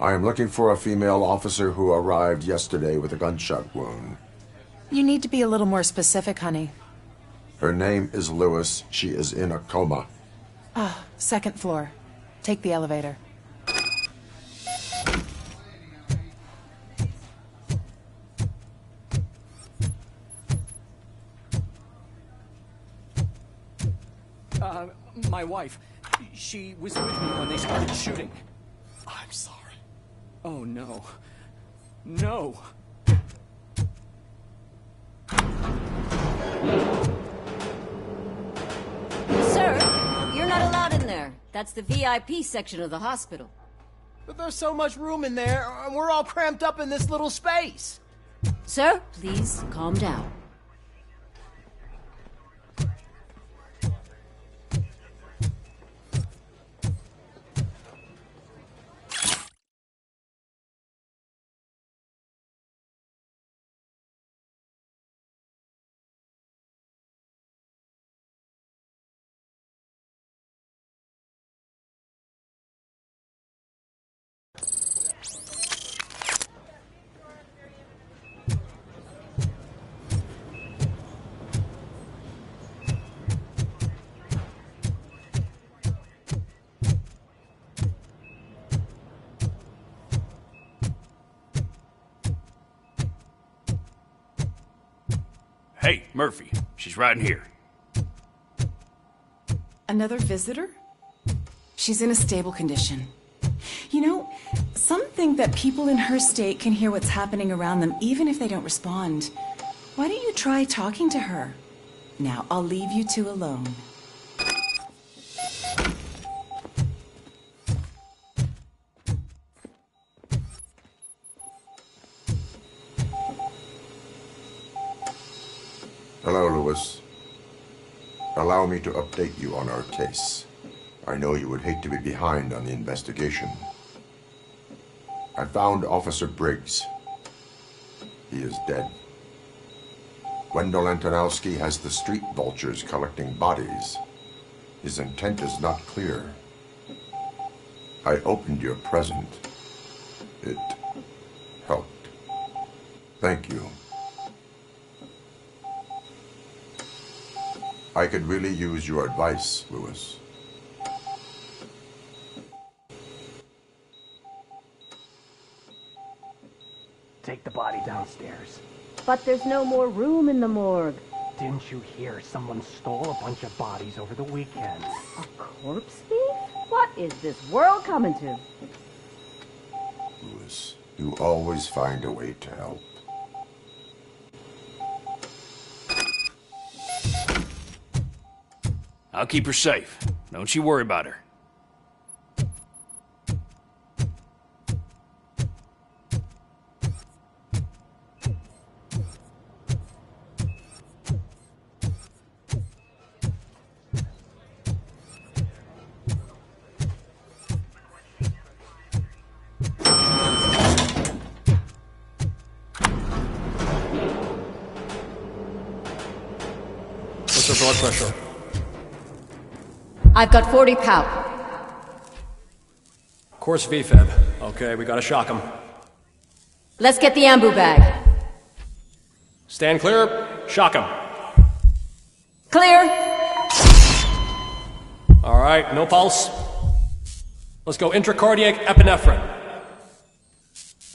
I am looking for a female officer who arrived yesterday with a gunshot wound. You need to be a little more specific, honey. Her name is Lewis. She is in a coma. Ah, second floor. Take the elevator. My wife. She was with me when they started shooting. I'm sorry. Oh, no. No! Sir, you're not allowed in there. That's the VIP section of the hospital. But there's so much room in there, and we're all cramped up in this little space. Sir, please calm down. Hey, Murphy. She's right in here. Another visitor? She's in a stable condition. You know, some think that people in her state can hear what's happening around them even if they don't respond. Why don't you try talking to her? Now, I'll leave you two alone. Hello, Lewis. Allow me to update you on our case. I know you would hate to be behind on the investigation. I found Officer Briggs. He is dead. Wendell Antonowski has the street vultures collecting bodies. His intent is not clear. I opened your present. It helped. Thank you. I could really use your advice, Lewis. Take the body downstairs. But there's no more room in the morgue. Didn't you hear someone stole a bunch of bodies over the weekend? A corpse thief? What is this world coming to? Lewis, you always find a way to help. I'll keep her safe. Don't you worry about her. What's her blood pressure? I've got 40 pow. Course VFib. Okay, we gotta shock him. Let's get the ambu bag. Stand clear. Shock him. Clear. All right, no pulse. Let's go intracardiac epinephrine.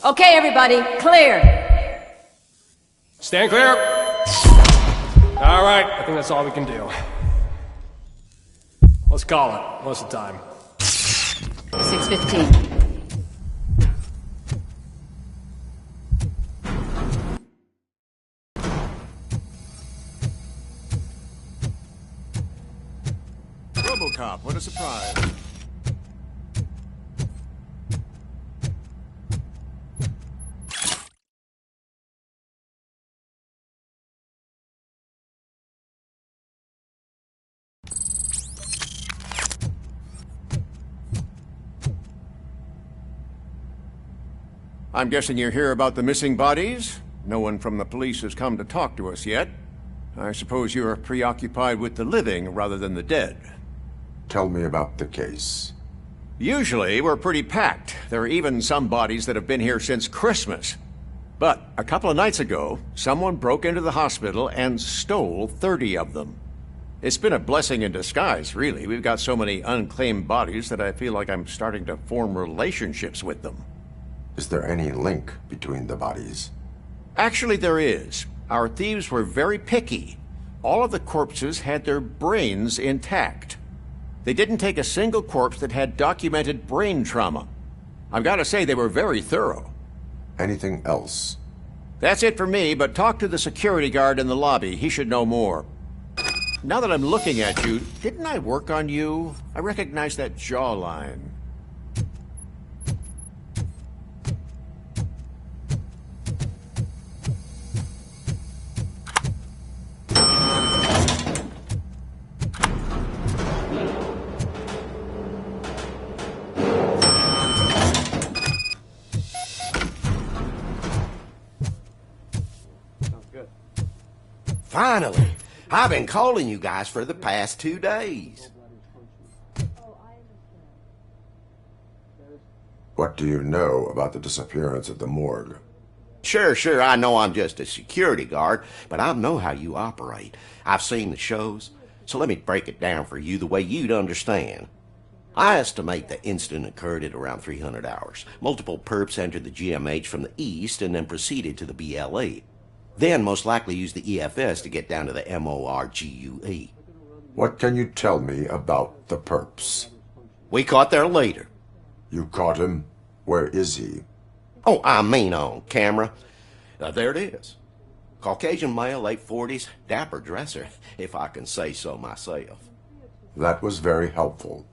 Okay, everybody, clear. Stand clear. All right, I think that's all we can do. Let's call it. What's the time? 6:15. Robocop, what a surprise. I'm guessing you're here about the missing bodies? No one from the police has come to talk to us yet. I suppose you're preoccupied with the living rather than the dead. Tell me about the case. Usually, we're pretty packed. There are even some bodies that have been here since Christmas. But a couple of nights ago, someone broke into the hospital and stole 30 of them. It's been a blessing in disguise, really. We've got so many unclaimed bodies that I feel like I'm starting to form relationships with them. Is there any link between the bodies? Actually, there is. Our thieves were very picky. All of the corpses had their brains intact. They didn't take a single corpse that had documented brain trauma. I've got to say, they were very thorough. Anything else? That's it for me, but talk to the security guard in the lobby. He should know more. Now that I'm looking at you, didn't I work on you? I recognize that jawline. Finally! I've been calling you guys for the past 2 days. What do you know about the disappearance at the morgue? Sure, I know I'm just a security guard, but I know how you operate. I've seen the shows, so let me break it down for you the way you'd understand. I estimate the incident occurred at around 300 hours. Multiple perps entered the GMH from the east and then proceeded to the BLE. Then most likely used the EFS to get down to the MORGUE. What can you tell me about the perps? We caught their leader. You caught him? Where is he? Oh, I mean on camera. There it is. Caucasian male, late 40s, dapper dresser, if I can say so myself. That was very helpful.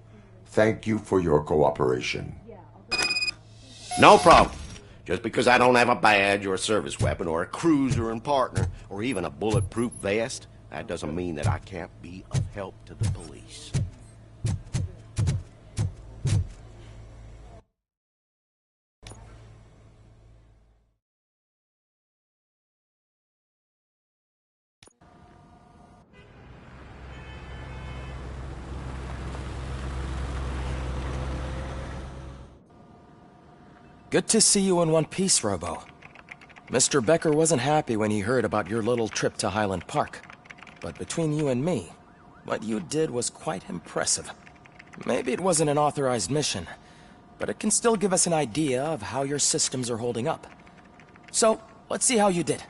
Thank you for your cooperation. No problem. Just because I don't have a badge or a service weapon or a cruiser and partner or even a bulletproof vest, that doesn't mean that I can't be of help to the police. Good to see you in one piece, Robo. Mr. Becker wasn't happy when he heard about your little trip to Highland Park. But between you and me, what you did was quite impressive. Maybe it wasn't an authorized mission, but it can still give us an idea of how your systems are holding up. So, let's see how you did.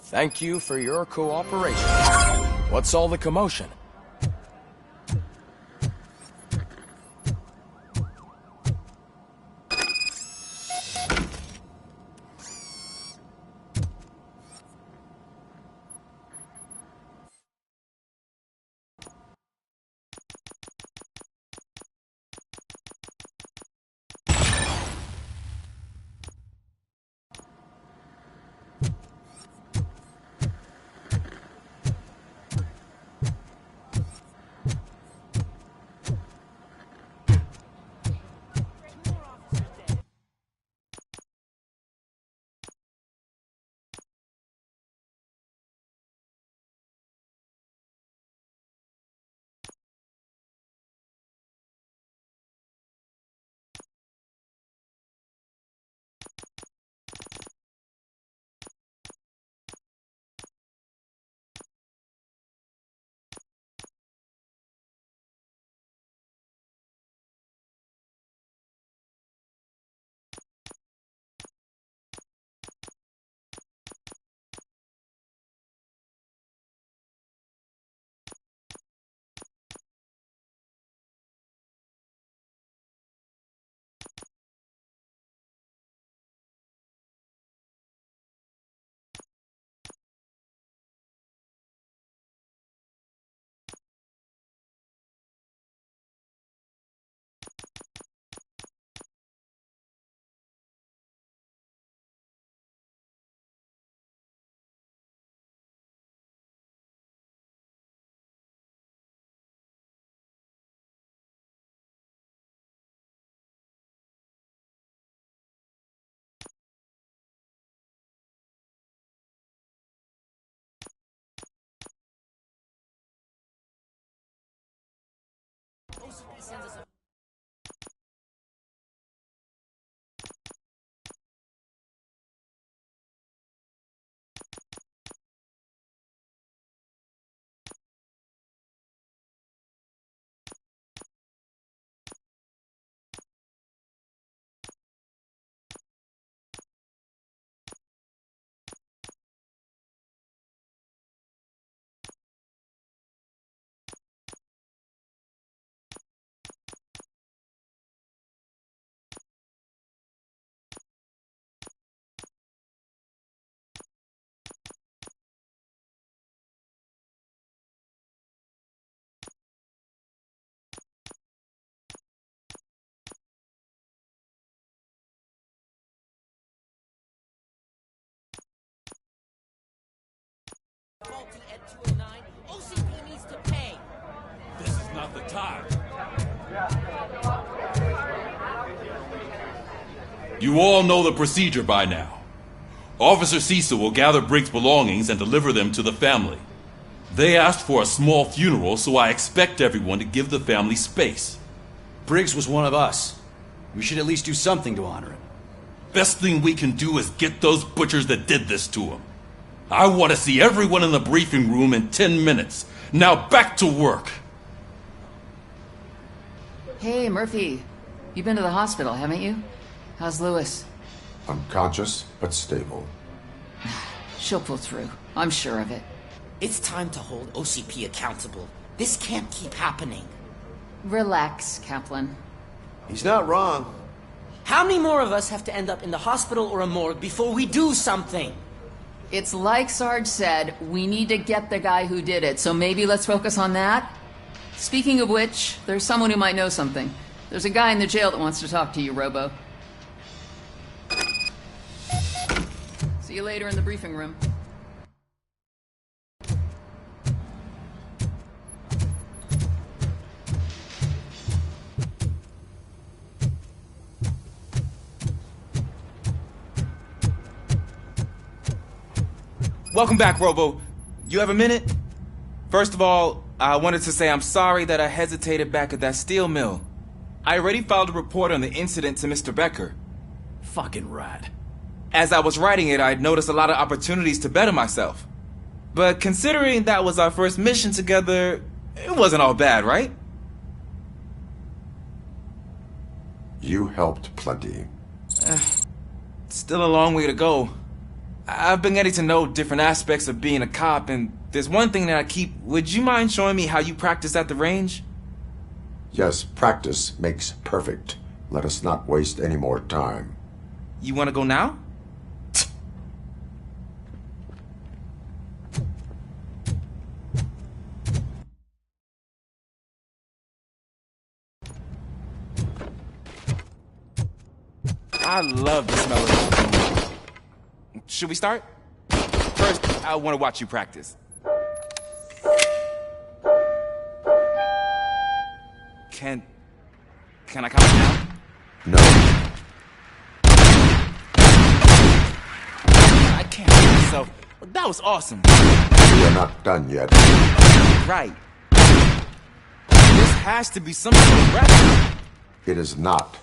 Thank you for your cooperation. What's all the commotion? penalty at 209. OCP needs to pay. This is not the time. You all know the procedure by now. Officer Cecil will gather Briggs' belongings and deliver them to the family. They asked for a small funeral, so I expect everyone to give the family space. Briggs was one of us. We should at least do something to honor him. Best thing we can do is get those butchers that did this to him. I want to see everyone in the briefing room in 10 minutes. Now back to work. Hey, Murphy. You've been to the hospital, haven't you? How's Lewis? Unconscious, but stable. She'll pull through. I'm sure of it. It's time to hold OCP accountable. This can't keep happening. Relax, Kaplan. He's not wrong. How many more of us have to end up in the hospital or a morgue before we do something? It's like Sarge said, we need to get the guy who did it, so maybe let's focus on that? Speaking of which, there's someone who might know something. There's a guy in the jail that wants to talk to you, Robo. See you later in the briefing room. Welcome back, Robo. You have a minute? First of all, I wanted to say I'm sorry that I hesitated back at that steel mill. I already filed a report on the incident to Mr. Becker. Fucking rat. As I was writing it, I'd noticed a lot of opportunities to better myself. But considering that was our first mission together, it wasn't all bad, right? You helped plenty. Still a long way to go. I've been getting to know different aspects of being a cop, and there's one thing that I keep... Would you mind showing me how you practice at the range? Yes, practice makes perfect. Let us not waste any more time. You want to go now? I love the smell of this. Should we start? First, I want to watch you practice. Can I count down? No. I can't hear myself. That was awesome. We are not done yet. Right. This has to be some sort of record. It is not.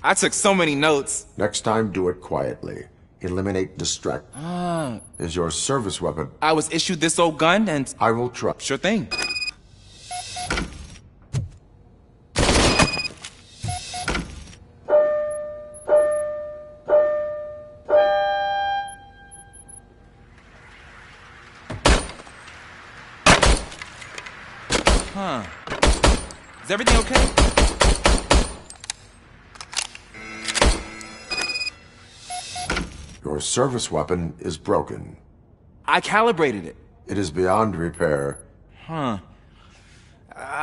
I took so many notes. Next time, do it quietly. Eliminate distract. Is your service weapon. I was issued this old gun and... I will try. Sure thing. Is everything okay? Your service weapon is broken. I calibrated it. It is beyond repair. I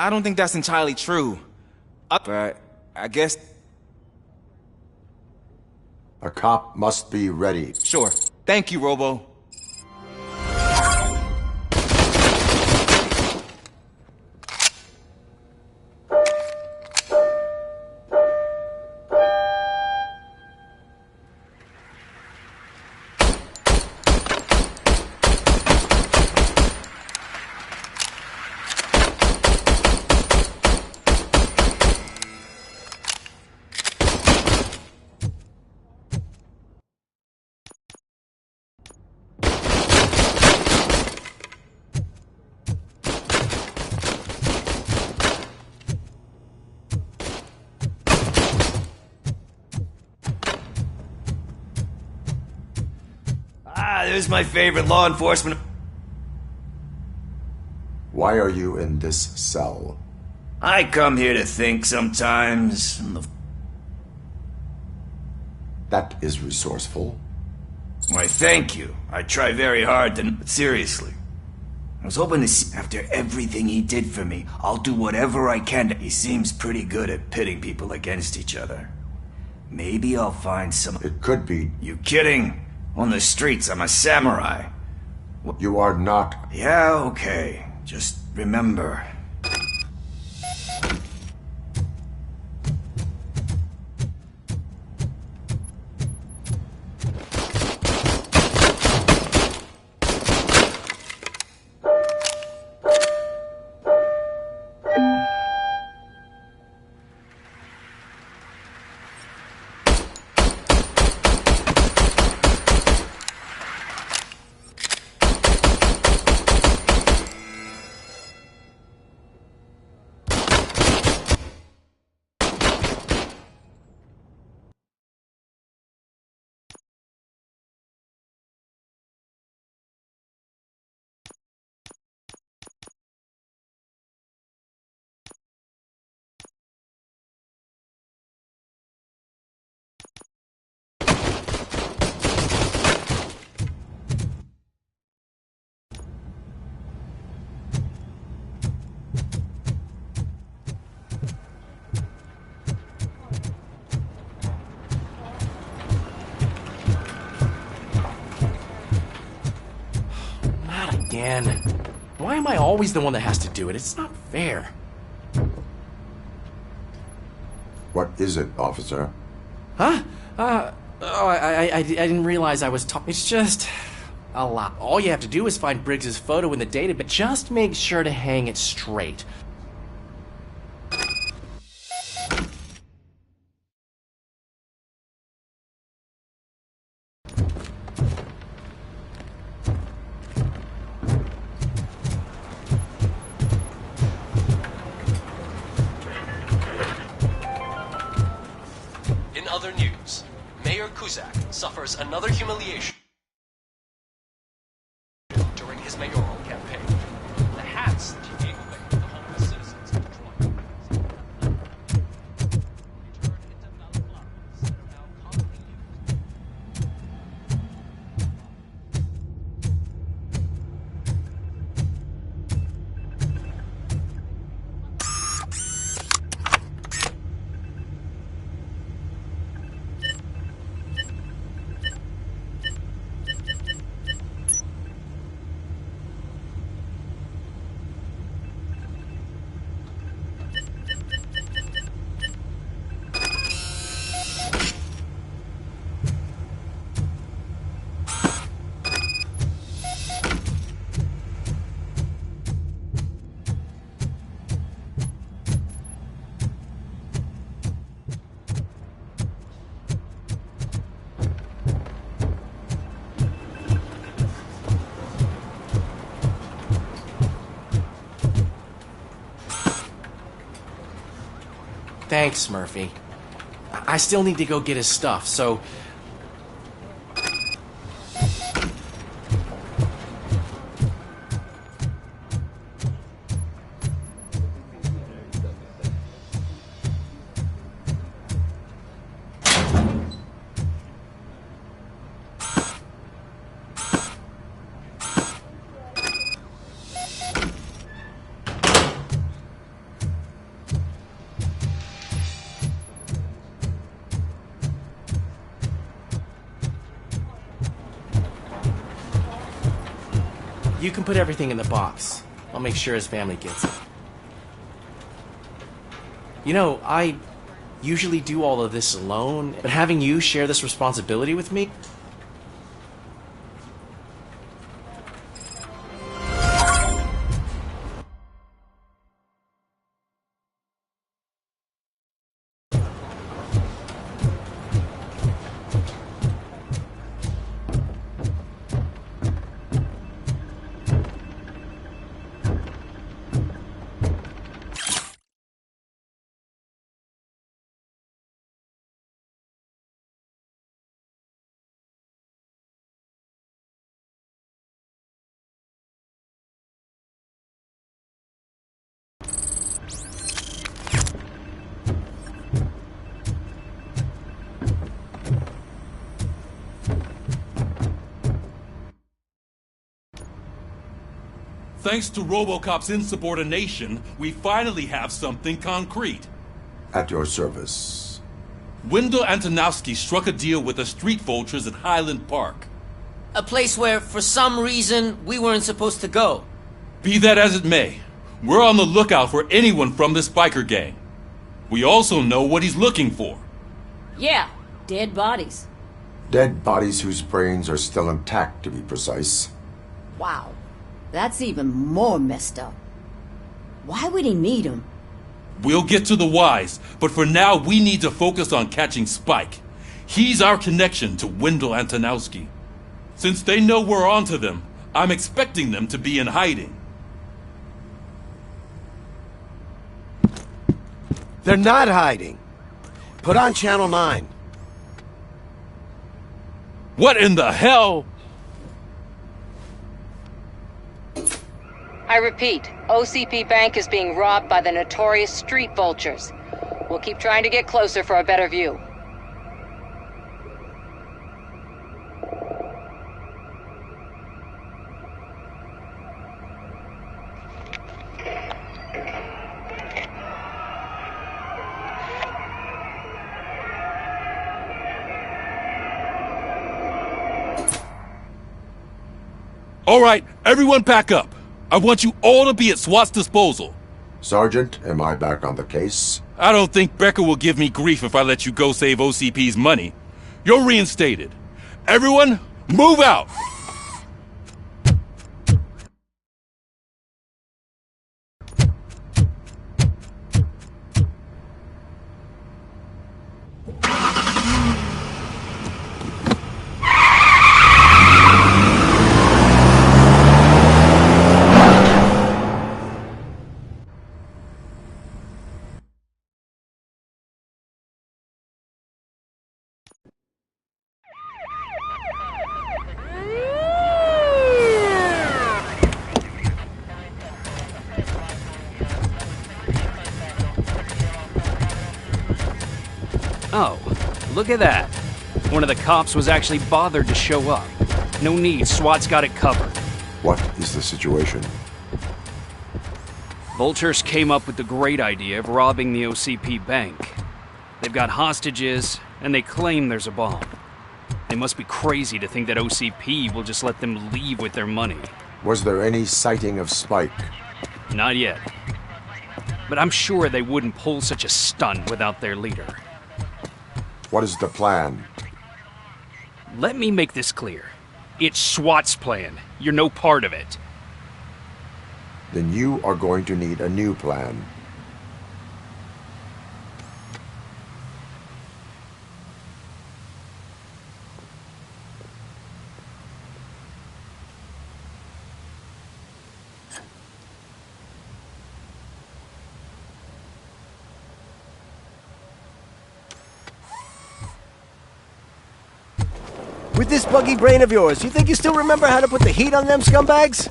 don't think that's entirely true. But I guess... A cop must be ready. Sure. Thank you, Robo. There's my favorite law enforcement. Why are you in this cell? I come here to think sometimes. That is resourceful. Why, thank you. I try very hard to... But seriously. I was hoping to see... After everything he did for me, I'll do whatever I can to... He seems pretty good at pitting people against each other. Maybe I'll find some... It could be... You kidding? On the streets, I'm a samurai. You are not... Yeah, okay. Just remember... Again. Why am I always the one that has to do it? It's not fair. What is it, officer? Huh? I didn't realize I was talking. It's just a lot. All you have to do is find Briggs's photo in the database. Just make sure to hang it straight. Other news, Mayor Kuzak suffers another humiliation during his mayoral campaign. The hats that he gave away to the homeless citizens of Detroit returned into valid flowers that are now commonly used. Thanks, Murphy. I still need to go get his stuff, so... You can put everything in the box. I'll make sure his family gets it. You know, I usually do all of this alone, but having you share this responsibility with me... Thanks to Robocop's insubordination, we finally have something concrete. At your service. Wendell Antonowski struck a deal with the street vultures at Highland Park. A place where, for some reason, we weren't supposed to go. Be that as it may, we're on the lookout for anyone from this biker gang. We also know what he's looking for. Yeah, dead bodies. Dead bodies whose brains are still intact, to be precise. Wow, that's even more messed up. Why would he need them? We'll get to the whys, but for now we need to focus on catching Spike. He's our connection to Wendell Antonowski. Since they know we're onto them, I'm expecting them to be in hiding. They're not hiding. Put on Channel 9. What in the hell? I repeat, OCP Bank is being robbed by the notorious street vultures. We'll keep trying to get closer for a better view. All right, everyone pack up. I want you all to be at SWAT's disposal. Sergeant, am I back on the case? I don't think Becker will give me grief if I let you go save OCP's money. You're reinstated. Everyone, move out! Oh, look at that. One of the cops was actually bothered to show up. No need, SWAT's got it covered. What is the situation? Vultures came up with the great idea of robbing the OCP bank. They've got hostages, and they claim there's a bomb. They must be crazy to think that OCP will just let them leave with their money. Was there any sighting of Spike? Not yet. But I'm sure they wouldn't pull such a stunt without their leader. What is the plan? Let me make this clear. It's SWAT's plan. You're no part of it. Then you are going to need a new plan. With this buggy brain of yours, you think you still remember how to put the heat on them scumbags?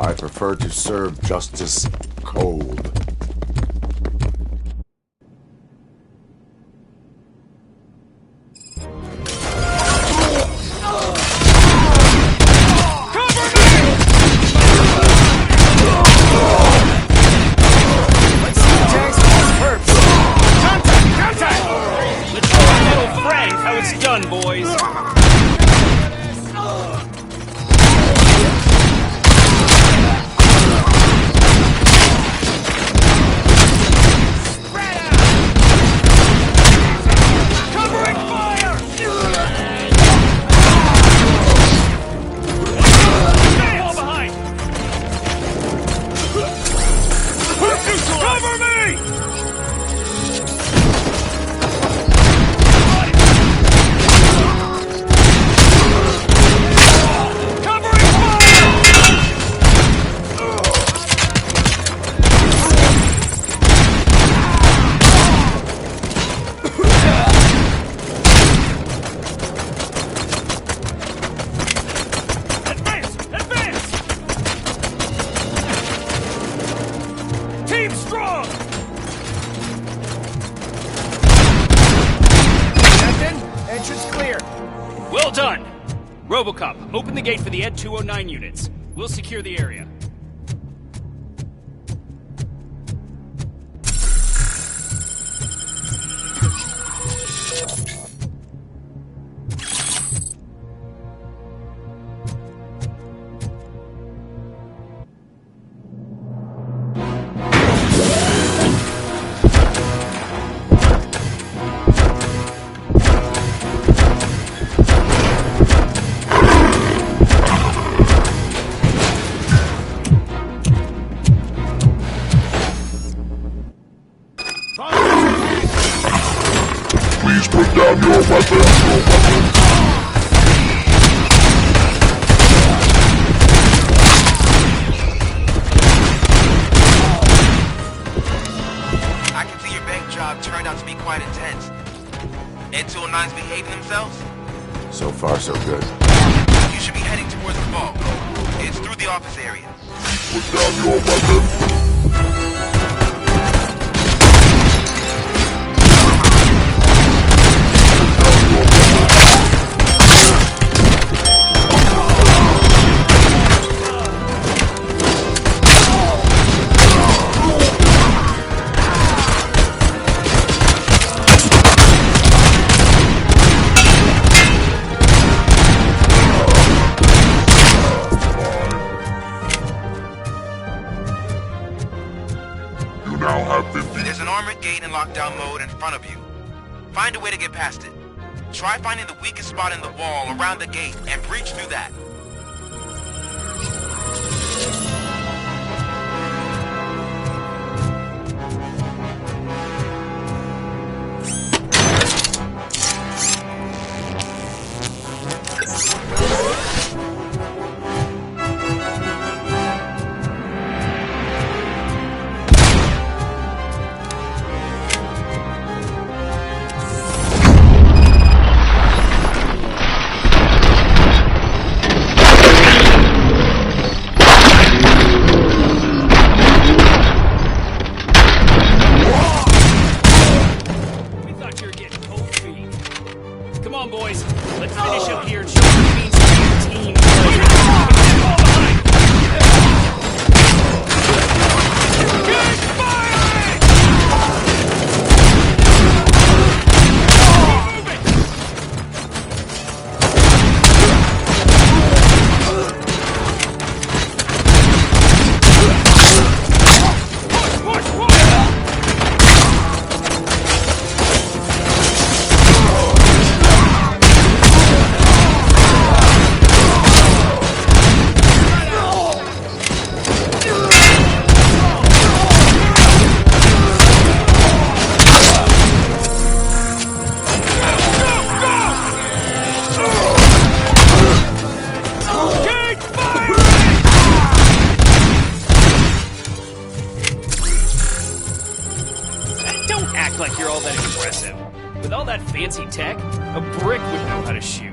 I prefer to serve justice cold. How it's done, boys. Well done! Robocop, open the gate for the Ed 209 units. We'll secure the area. Please put down your weapons. I can see your bank job turned out to be quite intense. Ed 209's behaving themselves? So far, so good. You should be heading towards the vault. It's through the office area. Put down your weapons. There's an armored gate in lockdown mode in front of you. Find a way to get past it. Try finding the weakest spot in the wall around the gate and breach through that. Come on, boys. Let's finish up here and show what it means to be a team player. Fall behind! Keep firing! Push, push, push! Don't act like you're all that impressive. With all that fancy tech, a brick would know how to shoot.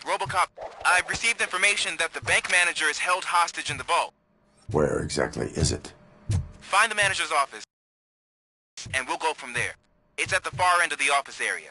Robocop, I've received information that the bank manager is held hostage in the vault. Where exactly is it? Find the manager's office, and we'll go from there. It's at the far end of the office area.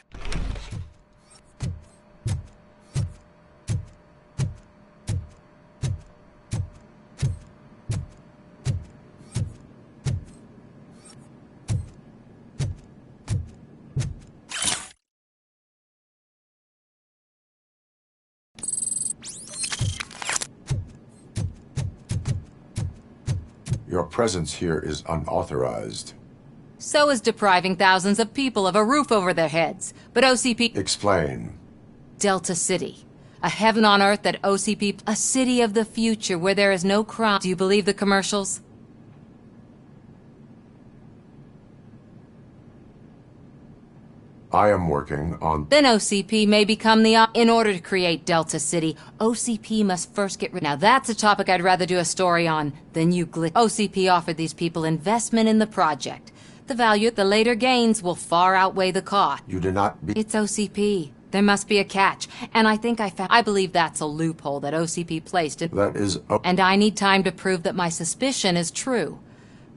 Your presence here is unauthorized. So is depriving thousands of people of a roof over their heads. But OCP... Explain. Delta City. A heaven on earth that OCP... A city of the future where there is no crime. Do you believe the commercials? I am working on... Then OCP may become the... In order to create Delta City, OCP must first get rid... Now that's a topic I'd rather do a story on than you OCP offered these people investment in the project. The value, the later gains will far outweigh the cost. You do not be... It's OCP. There must be a catch. And I believe that's a loophole that OCP placed in... That is... And I need time to prove that my suspicion is true.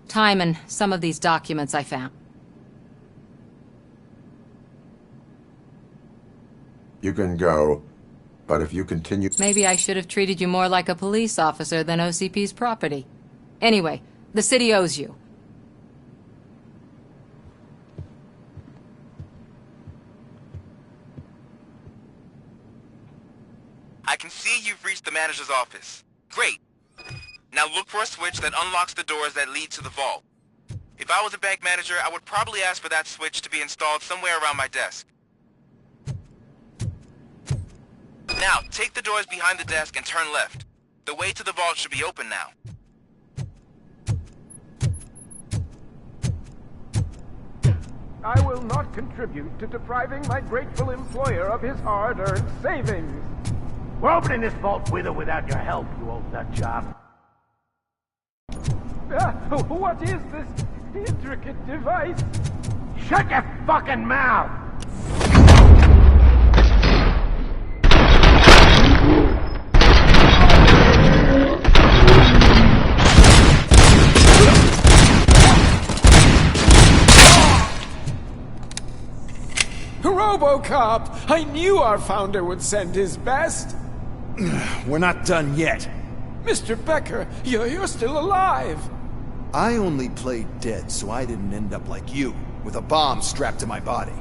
Time and some of these documents I found. You can go, but if you continue... Maybe I should have treated you more like a police officer than OCP's property. Anyway, the city owes you. I can see you've reached the manager's office. Great. Now look for a switch that unlocks the doors that lead to the vault. If I was a bank manager, I would probably ask for that switch to be installed somewhere around my desk. Now, take the doors behind the desk and turn left. The way to the vault should be open now. I will not contribute to depriving my grateful employer of his hard-earned savings. We're opening this vault with or without your help, you old nut job. What is this intricate device? Shut your fucking mouth! Robocop! I knew our founder would send his best! We're not done yet. Mr. Becker, you're still alive! I only played dead so I didn't end up like you, with a bomb strapped to my body.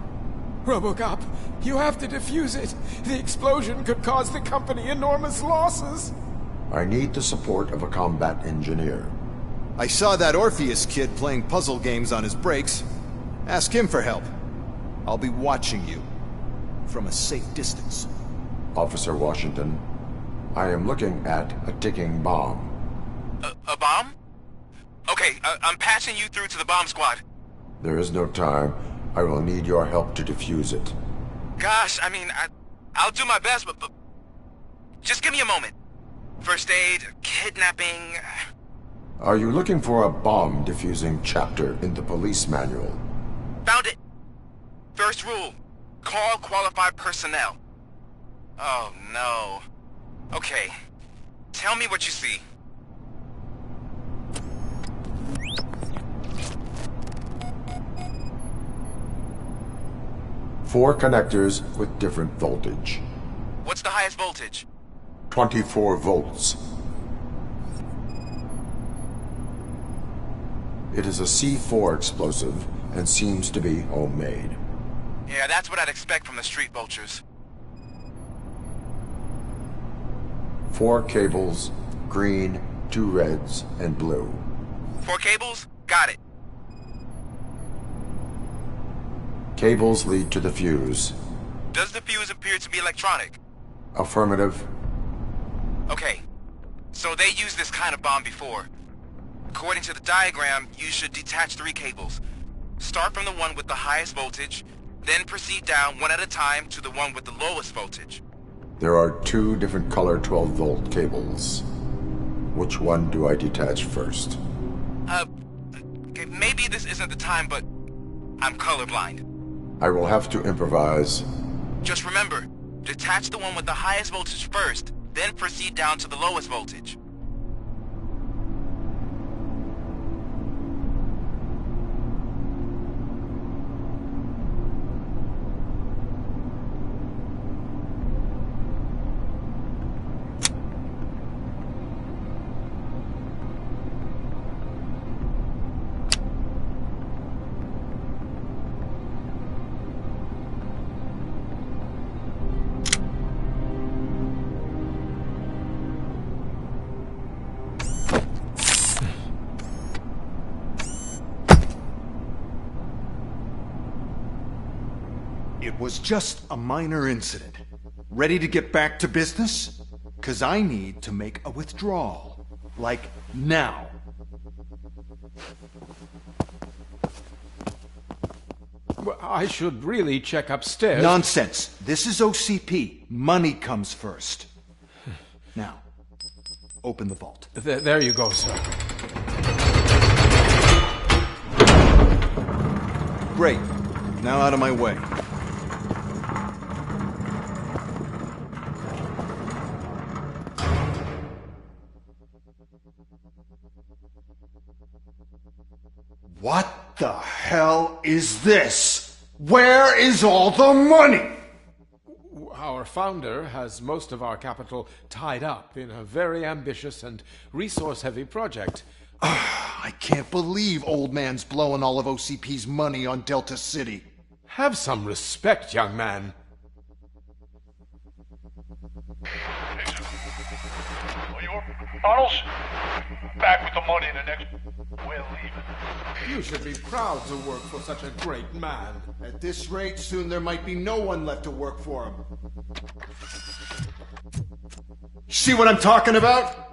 Robocop, you have to defuse it. The explosion could cause the company enormous losses. I need the support of a combat engineer. I saw that Orpheus kid playing puzzle games on his breaks. Ask him for help. I'll be watching you from a safe distance. Officer Washington, I am looking at a ticking bomb. A bomb? Okay, I'm passing you through to the bomb squad. There is no time. I will need your help to defuse it. Gosh, I mean, I'll do my best, but just give me a moment. First aid, kidnapping... Are you looking for a bomb defusing chapter in the police manual? Found it! First rule, call qualified personnel. Oh no. Okay, tell me what you see. Four connectors with different voltage. What's the highest voltage? 24 volts. It is a C4 explosive and seems to be homemade. Yeah, that's what I'd expect from the street vultures. 4 cables, green, 2 reds, and blue. 4 cables? Got it. Cables lead to the fuse. Does the fuse appear to be electronic? Affirmative. Okay, so they used this kind of bomb before. According to the diagram, you should detach 3 cables. Start from the one with the highest voltage, then proceed down one at a time to the one with the lowest voltage. There are 2 different color 12-volt cables. Which one do I detach first? Okay, maybe this isn't the time, but I'm colorblind. I will have to improvise. Just remember, detach the one with the highest voltage first, then proceed down to the lowest voltage. It was just a minor incident. Ready to get back to business? 'Cause I need to make a withdrawal. Like, now. Well, I should really check upstairs. Nonsense. This is OCP. Money comes first. Now, open the vault. There you go, sir. Great. Now out of my way. What the hell is this? Where is all the money? Our founder has most of our capital tied up in a very ambitious and resource-heavy project. I can't believe old man's blowing all of OCP's money on Delta City. Have some respect, young man. Bottles? Back with the money in the next... We're leaving. You should be proud to work for such a great man. At this rate, soon there might be no one left to work for him. See what I'm talking about?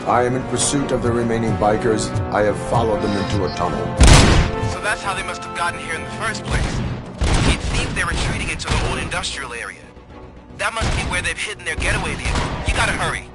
I am in pursuit of the remaining bikers. I have followed them into a tunnel. So that's how they must have gotten here in the first place. It seems they're retreating into the old industrial area. That must be where they've hidden their getaway vehicle. You gotta hurry.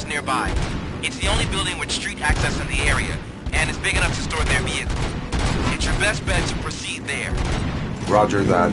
Nearby. It's the only building with street access in the area, and it's big enough to store their vehicle. It's your best bet to proceed there. Roger that.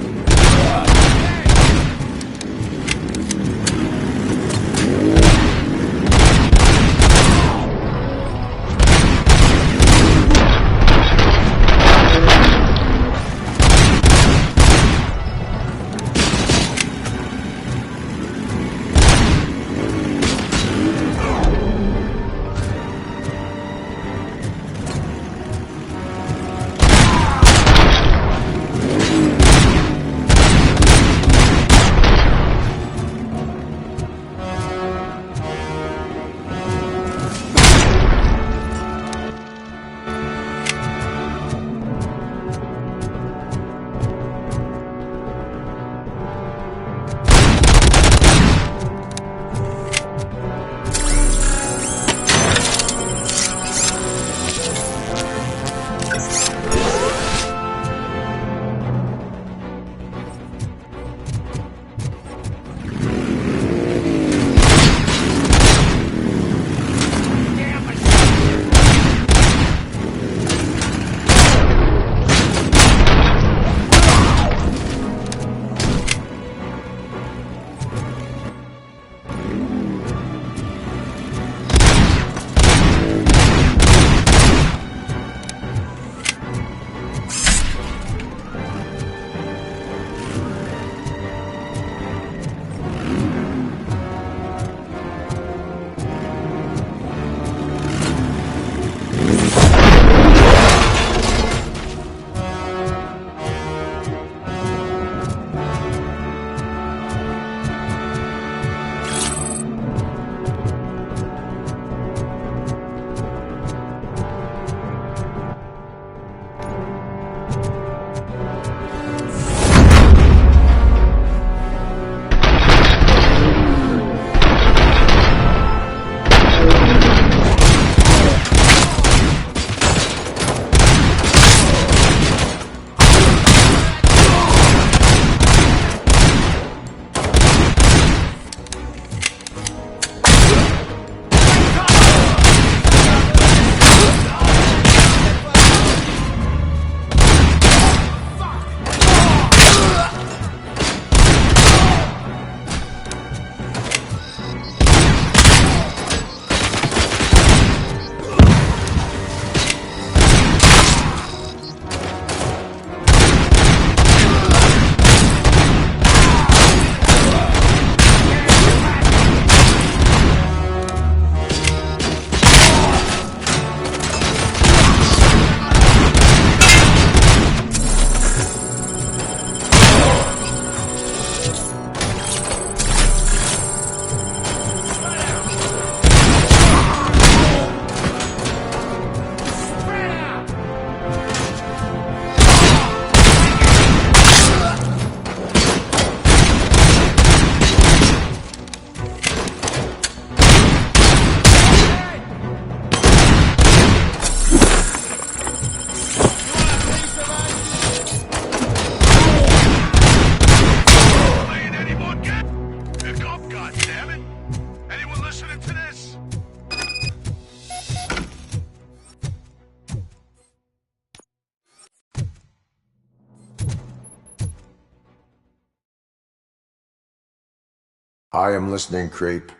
I am listening, Creep.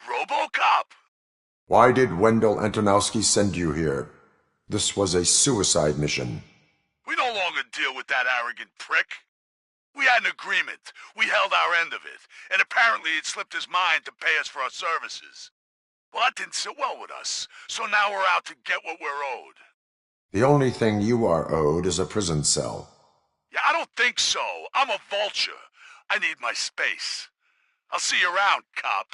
Robocop! Why did Wendell Antonowski send you here? This was a suicide mission. We no longer deal with that arrogant prick. We had an agreement. We held our end of it, and apparently it slipped his mind to pay us for our services. Well, that didn't sit well with us, so now we're out to get what we're owed. The only thing you are owed is a prison cell. Yeah, I don't think so. I'm a vulture. I need my space. I'll see you around, cop.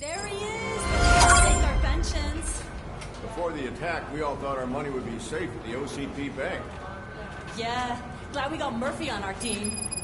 There he is! Take our pensions. Before the attack, we all thought our money would be safe at the OCP bank. Yeah, glad we got Murphy on our team.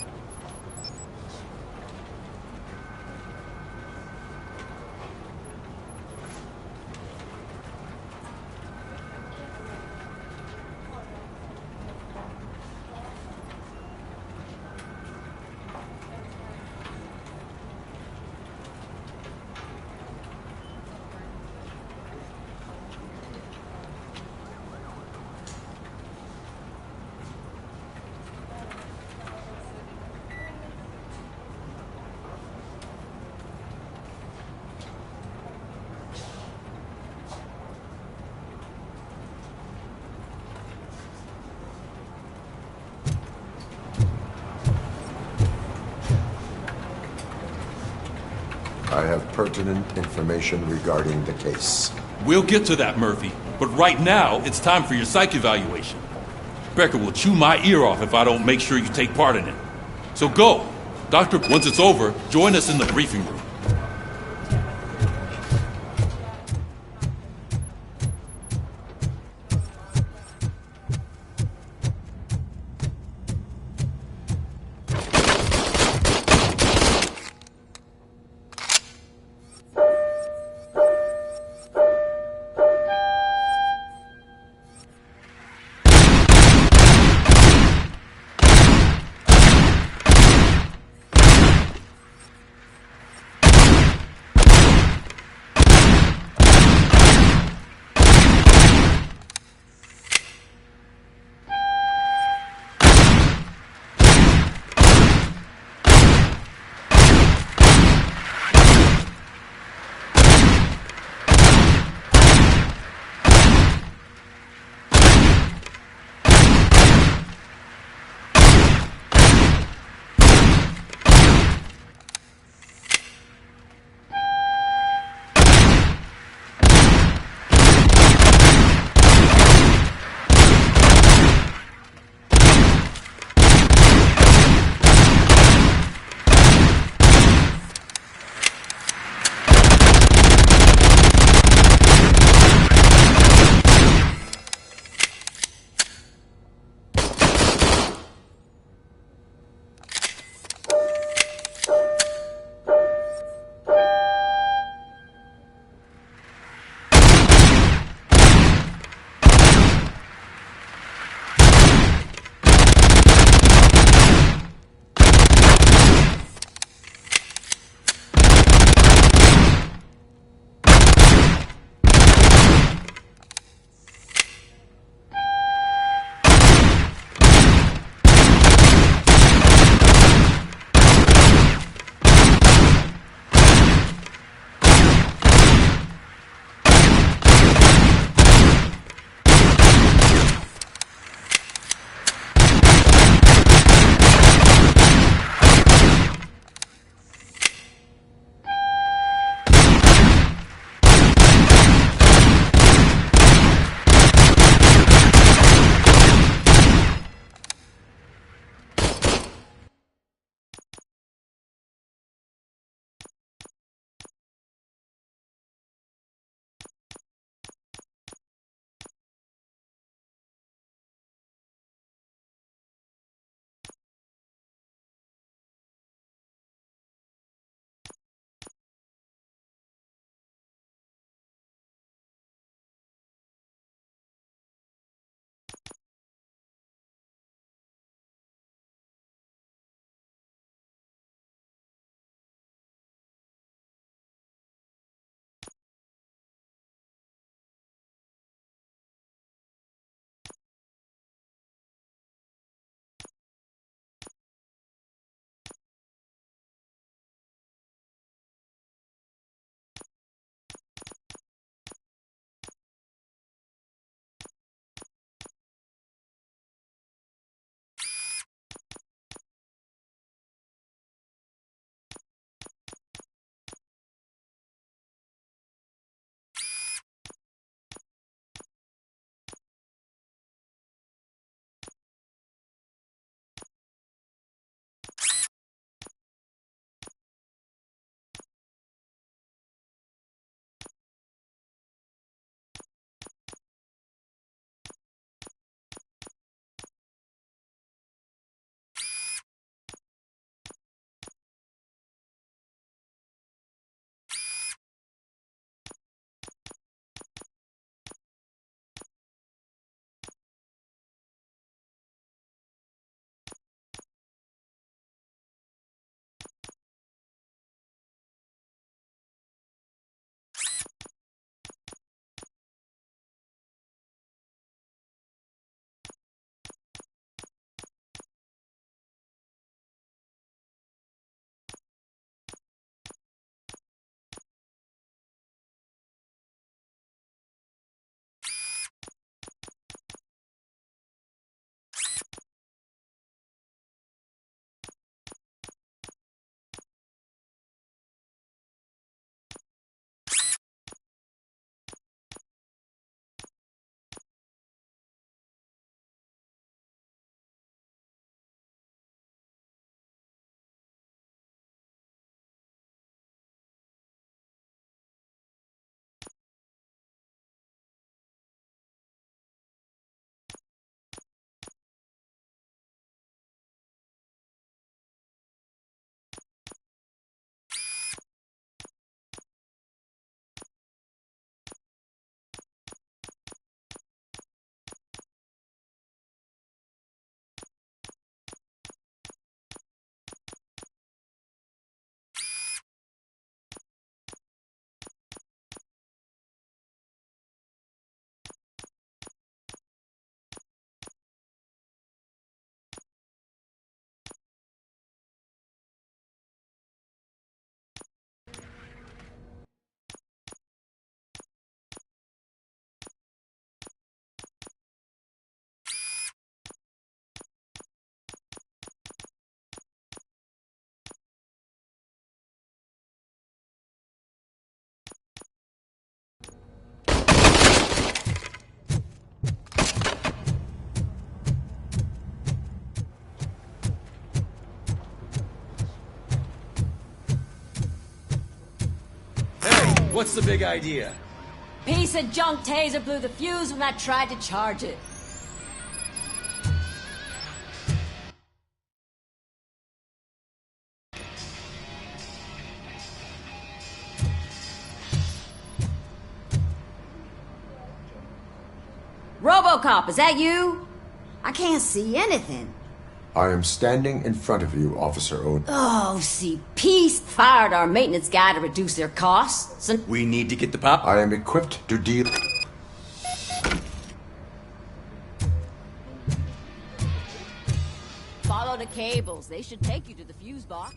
I have pertinent information regarding the case. We'll get to that, Murphy. But right now, it's time for your psych evaluation. Becker will chew my ear off if I don't make sure you take part in it. So go. Doctor, once it's over, join us in the briefing room. what's the big idea? Piece of junk taser blew the fuse when I tried to charge it. Robocop, is that you? I can't see anything. I am standing in front of you, Officer Owen. Oh, see, Peace fired our maintenance guy to reduce their costs. And we need to get the pop. I am equipped to deal. Follow the cables. They should take you to the fuse box.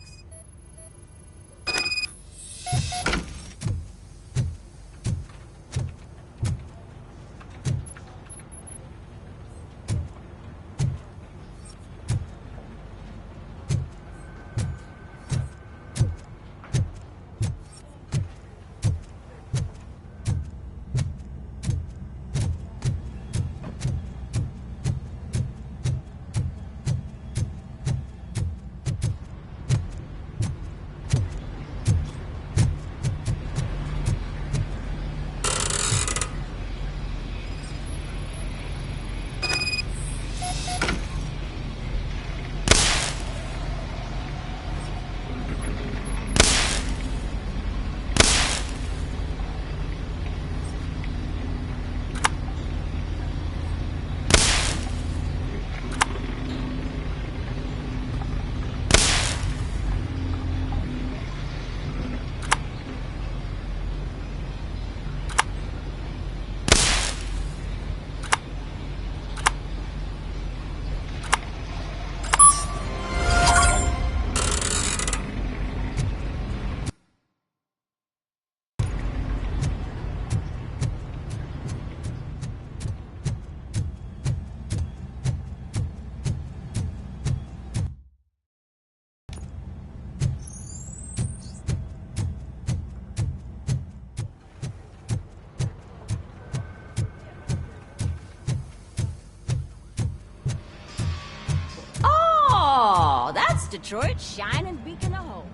Oh, that's Detroit, shining beacon of hope.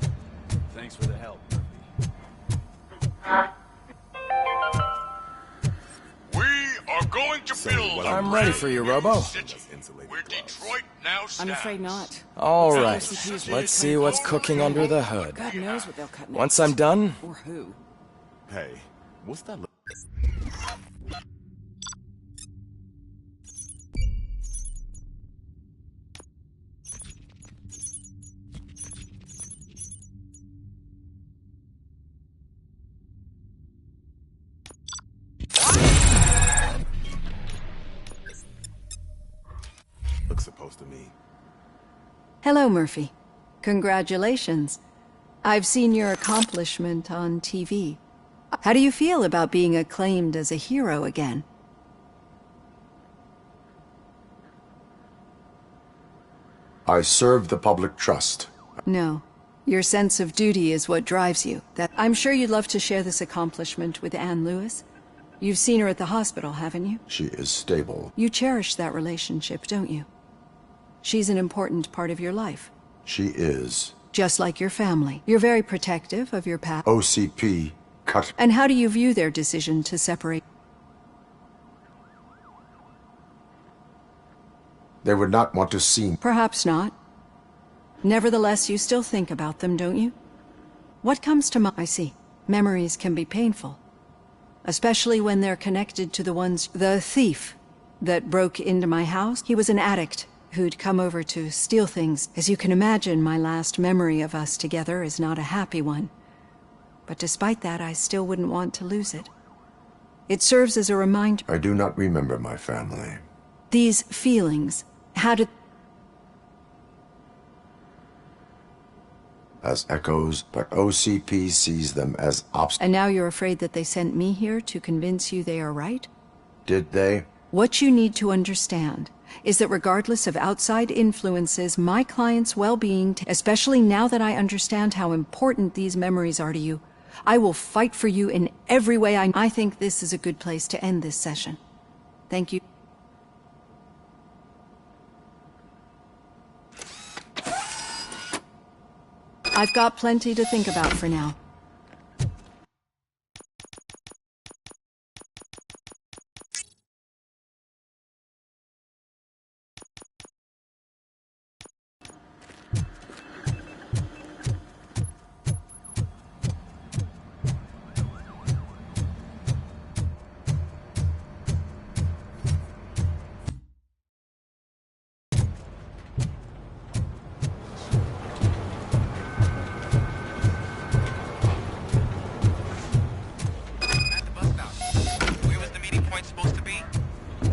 Thanks for the help. We are going to build. I'm ready for you, Robo. Where Detroit now stands. I'm afraid not. All right, let's see what's cooking under the hood. God knows what they'll cut next. Once I'm done... Or who. Hey, what's that? Looks supposed to me. Hello, Murphy. Congratulations. I've seen your accomplishment on TV. How do you feel about being acclaimed as a hero again? I serve the public trust. No. Your sense of duty is what drives you. I'm sure you'd love to share this accomplishment with Anne Lewis. You've seen her at the hospital, haven't you? She is stable. You cherish that relationship, don't you? She's an important part of your life. She is. Just like your family. You're very protective of your past. OCP cut. And how do you view their decision to separate? They would not want to see. Perhaps not. Nevertheless, you still think about them, don't you? What comes to mind? I see. Memories can be painful. Especially when they're connected to the ones... The thief that broke into my house, he was an addict who'd come over to steal things. As you can imagine, my last memory of us together is not a happy one. But despite that, I still wouldn't want to lose it. It serves as a reminder... I do not remember my family. These feelings, how did... As echoes, but OCP sees them as obstacles. And now you're afraid that they sent me here to convince you they are right? Did they? What you need to understand is that regardless of outside influences, my client's well-being, especially now that I understand how important these memories are to you, I will fight for you in every way I think this is a good place to end this session. Thank you. I've got plenty to think about for now.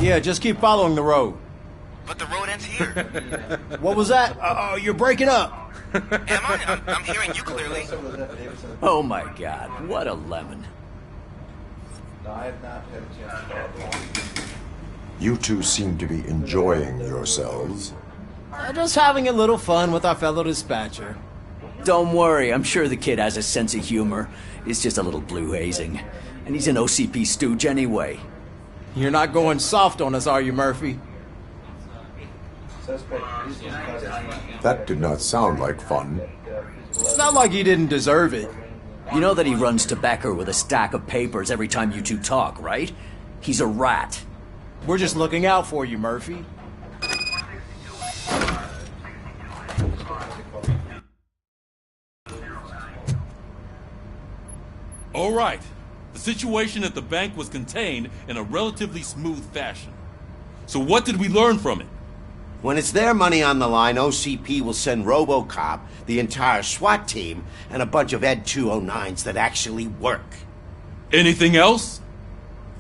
Yeah, just keep following the road. But the road ends here. What was that? You're breaking up. Am I? I'm hearing you clearly. Oh my god, what a lemon. You two seem to be enjoying yourselves. Just having a little fun with our fellow dispatcher. Don't worry, I'm sure the kid has a sense of humor. It's just a little blue hazing. And he's an OCP stooge anyway. You're not going soft on us, are you, Murphy? That did not sound like fun. It's not like he didn't deserve it. You know that he runs to Becker with a stack of papers every time you two talk, right? He's a rat. We're just looking out for you, Murphy. All right. The situation at the bank was contained in a relatively smooth fashion. So what did we learn from it? When it's their money on the line, OCP will send Robocop, the entire SWAT team, and a bunch of Ed 209s that actually work. Anything else?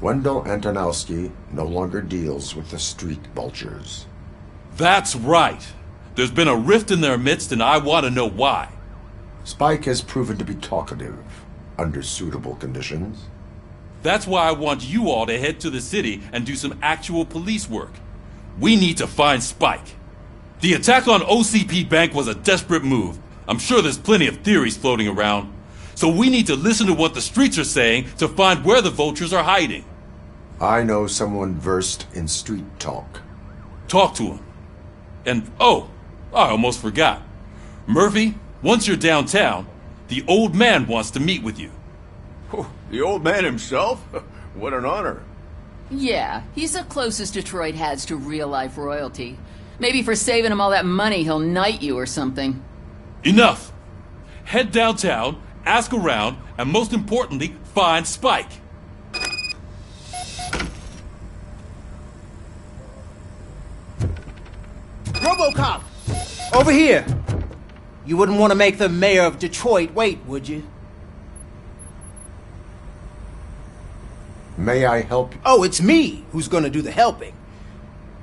Wendell Antonowski no longer deals with the street vultures. That's right. There's been a rift in their midst, and I want to know why. Spike has proven to be talkative, under suitable conditions. That's why I want you all to head to the city and do some actual police work. We need to find Spike. The attack on OCP Bank was a desperate move. I'm sure there's plenty of theories floating around. So we need to listen to what the streets are saying to find where the vultures are hiding. I know someone versed in street talk. Talk to him. And, oh, I almost forgot. Murphy, once you're downtown, the old man wants to meet with you. Oh, the old man himself? What an honor. Yeah, he's the closest Detroit has to real-life royalty. Maybe for saving him all that money, he'll knight you or something. Enough! Head downtown, ask around, and most importantly, find Spike. Robocop! Over here! You wouldn't want to make the mayor of Detroit wait, would you? May I help you? Oh, it's me who's gonna do the helping.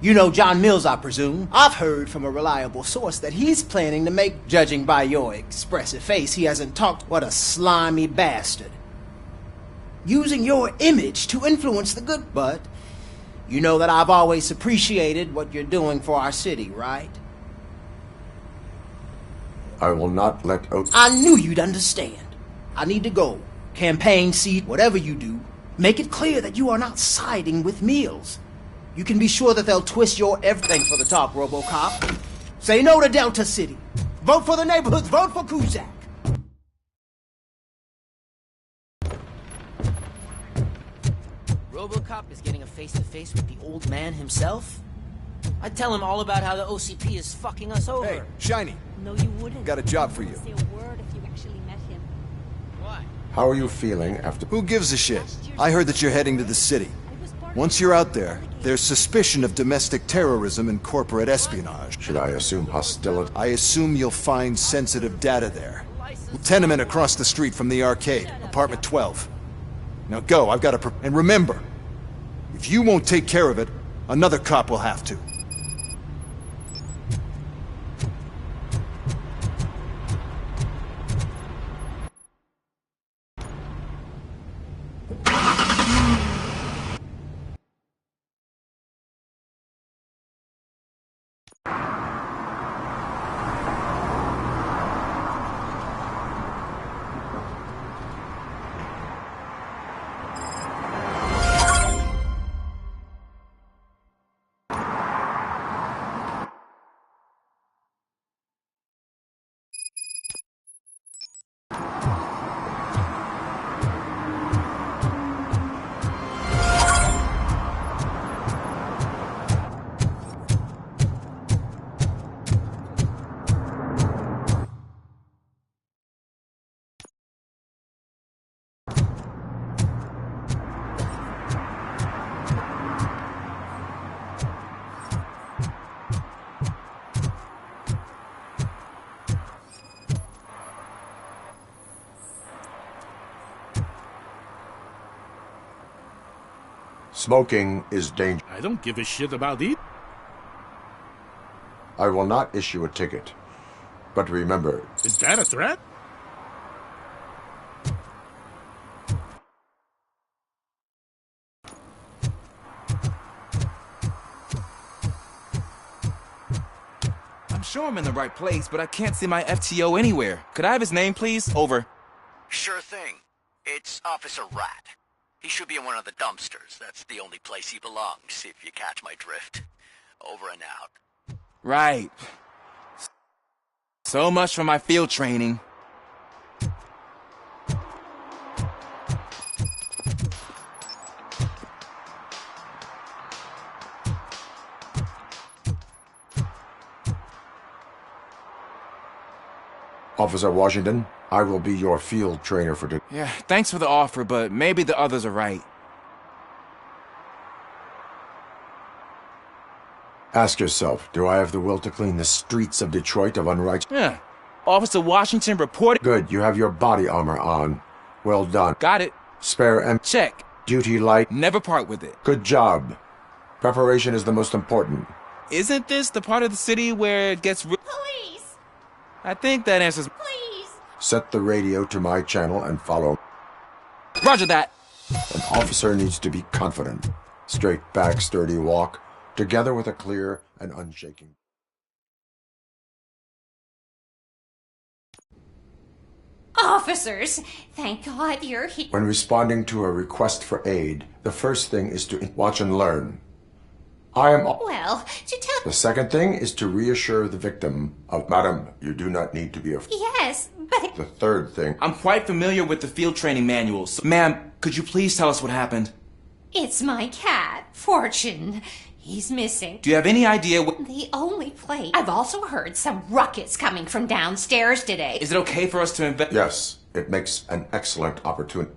You know John Mills, I presume. I've heard from a reliable source that he's planning to make, judging by your expressive face, he hasn't talked. What a slimy bastard. Using your image to influence the good, but you know that I've always appreciated what you're doing for our city, right? I will not let I knew you'd understand. I need to go. Campaign seat, whatever you do. Make it clear that you are not siding with Mills. You can be sure that they'll twist your everything for the top, Robocop. Say no to Delta City. Vote for the neighborhoods. Vote for Kuzak. Robocop is getting a face-to-face with the old man himself? I'd tell him all about how the OCP is fucking us over. Hey, Shiny. No, you wouldn't. Got a job for you. Say a word if you actually met him. Why? How are you feeling after... Who gives a shit? I heard that you're heading to the city. Once you're out there, there's suspicion of domestic terrorism and corporate espionage. Should I assume hostility? I assume you'll find sensitive data there. Tenement across the street from the arcade, apartment 12. Now go, I've got to... And remember, if you won't take care of it, another cop will have to. Smoking is dangerous. I don't give a shit about it. I will not issue a ticket. But remember... Is that a threat? I'm sure I'm in the right place, but I can't see my FTO anywhere. Could I have his name, please? Over. Sure thing. It's Officer Rat. He should be in one of the dumpsters. That's the only place he belongs, if you catch my drift. Over and out. Right. So much for my field training. Officer Washington, I will be your field trainer for today. Yeah, thanks for the offer, but maybe the others are right. Ask yourself, do I have the will to clean the streets of Detroit of unrighteous... Yeah. Officer Washington reported... Good, you have your body armor on. Well done. Got it. Spare and... Check. Duty light. Never part with it. Good job. Preparation is the most important. Isn't this the part of the city where it gets... Police! I think that answers... Please! Set the radio to my channel and follow. Roger that. An officer needs to be confident. Straight back, sturdy walk, together with a clear and unshaking... Officers, thank God you're here. When responding to a request for aid, the first thing is to watch and learn. Well, to tell... The second thing is to reassure the victim of, Madam, you do not need to be afraid. Yes, but... The third thing... I'm quite familiar with the field training manuals. Ma'am, could you please tell us what happened? It's my cat, Fortune. He's missing. Do you have any idea what... The only place... I've also heard some ruckus coming from downstairs today. Is it okay for us to invest... Yes, it makes an excellent opportunity.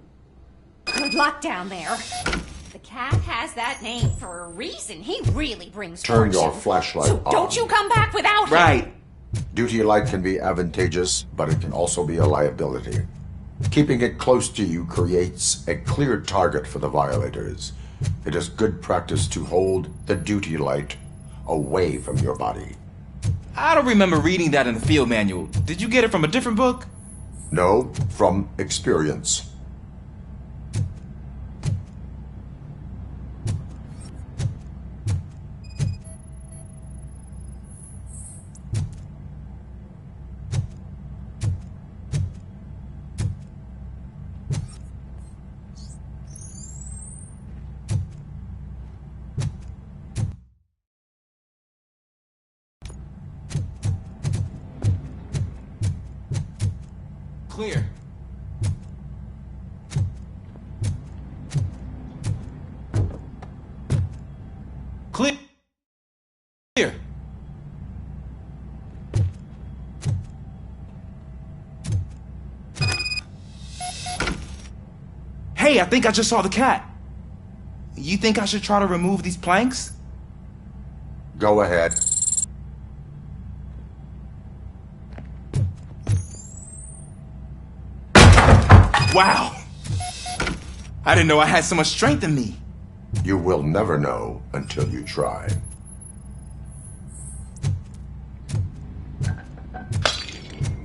Good luck down there. The cat has that name for a reason. He really brings Turn fortune. your flashlight So on. don't you come back without him. Right. Duty light can be advantageous, but it can also be a liability. Keeping it close to you creates a clear target for the violators. It is good practice to hold the duty light away from your body. I don't remember reading that in the field manual. Did you get it from a different book? No, from experience. Clear. Clear. Clear. Hey, I think I just saw the cat. You think I should try to remove these planks? Go ahead. Wow! I didn't know I had so much strength in me. You will never know until you try.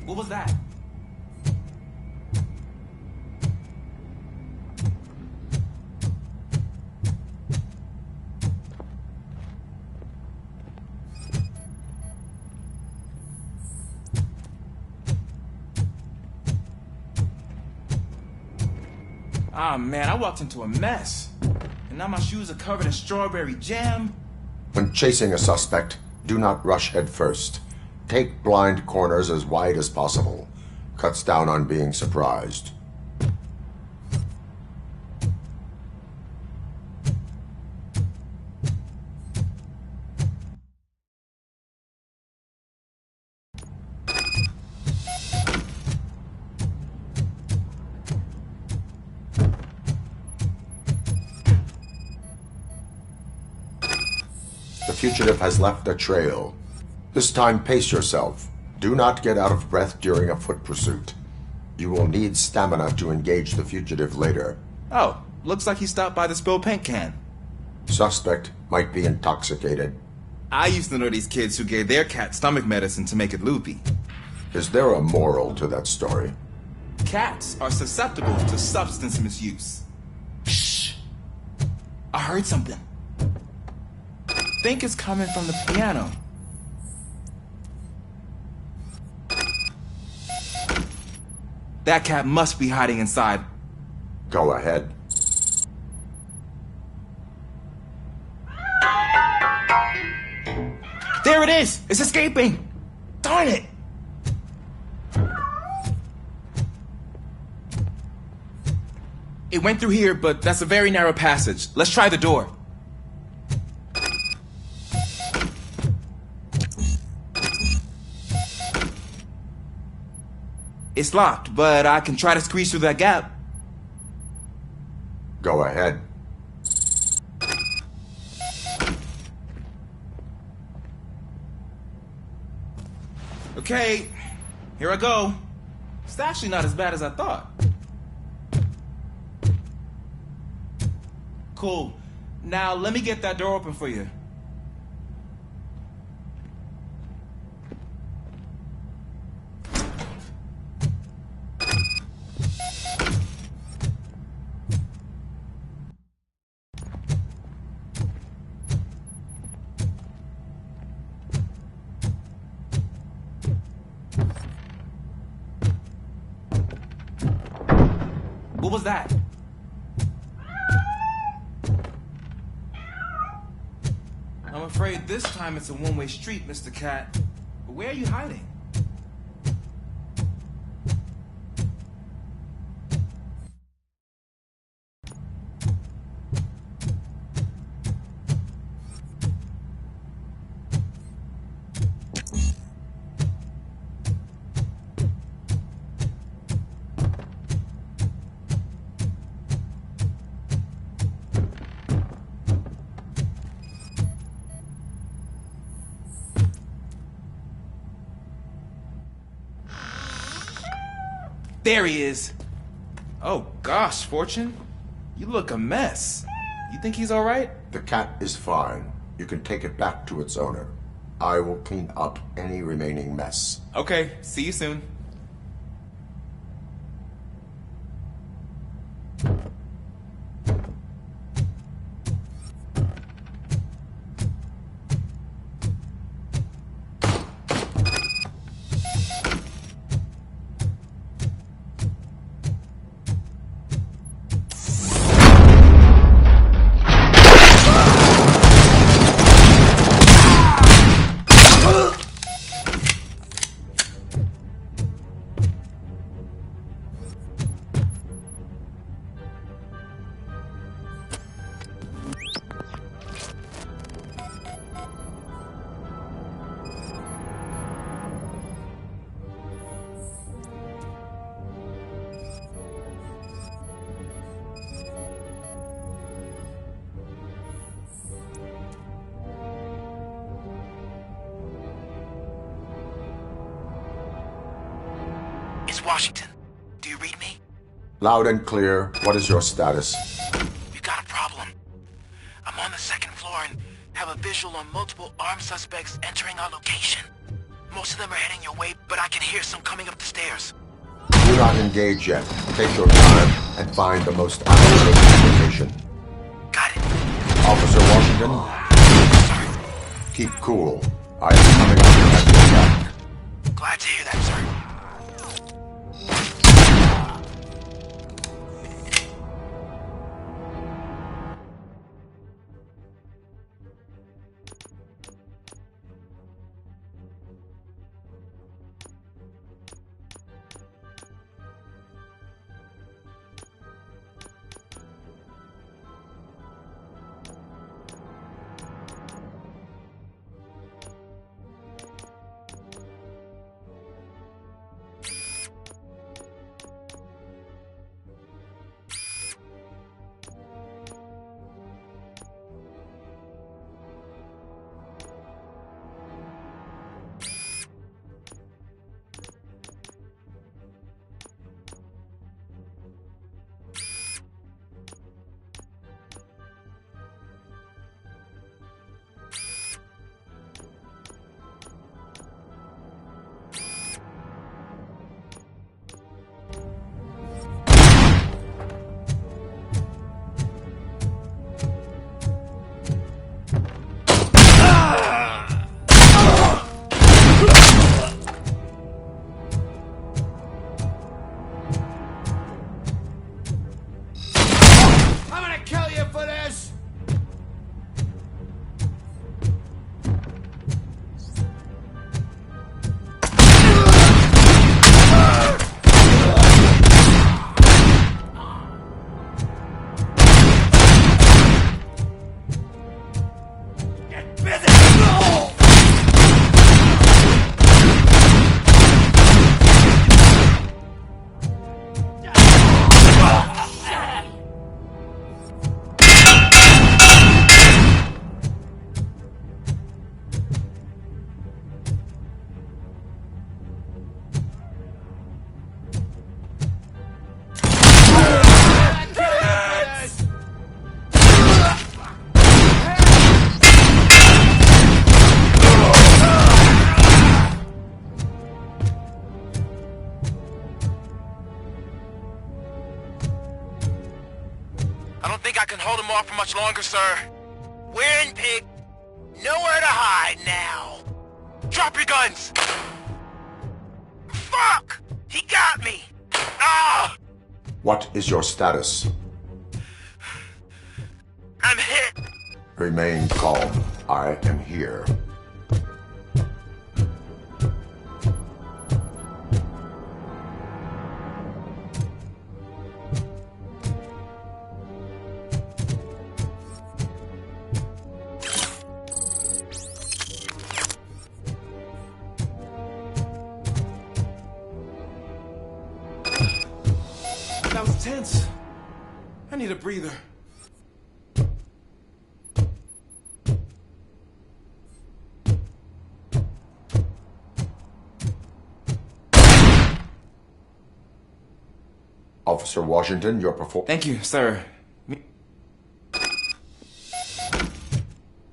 What was that? Ah, man, I walked into a mess. And now my shoes are covered in strawberry jam. When chasing a suspect, do not rush head first. Take blind corners as wide as possible. Cuts down on being surprised. The fugitive has left a trail. This time, pace yourself. Do not get out of breath during a foot pursuit. You will need stamina to engage the fugitive later. Oh, looks like he stopped by the spilled paint can. Suspect might be intoxicated. I used to know these kids who gave their cat stomach medicine to make it loopy. Is there a moral to that story? Cats are susceptible to substance misuse. Shh! I heard something. Think it's coming from the piano. That cat must be hiding inside. Go ahead. There it is! It's escaping! Darn it! It went through here, but that's a very narrow passage. Let's try the door. It's locked, but I can try to squeeze through that gap. Go ahead. Okay, here I go. It's actually not as bad as I thought. Cool. Now let me get that door open for you. What was that? I'm afraid this time it's a one-way street, Mr. Cat. But where are you hiding? There he is. Oh gosh, Fortune. You look a mess. You think he's all right? The cat is fine. You can take it back to its owner. I will clean up any remaining mess. Okay, see you soon. Washington, do you read me? Loud and clear. What is your status? We got a problem. I'm on the second floor and have a visual on multiple armed suspects entering our location. Most of them are heading your way, but I can hear some coming up the stairs. Do not engage yet. Take your time and find the most accurate location. Got it. Officer Washington? Keep cool. I am coming up at your back. Glad to hear that, sir. off for much longer, sir. We're in, pig. Nowhere to hide now. Drop your guns! Fuck! He got me! Ah! What is your status? I'm hit! Remain calm. I am here. That was tense. I need a breather. Officer Washington, your Thank you, sir.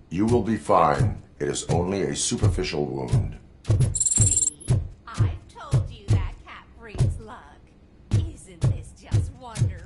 You will be fine. It is only a superficial wound. I told you that cat brings luck. Isn't this just wonderful?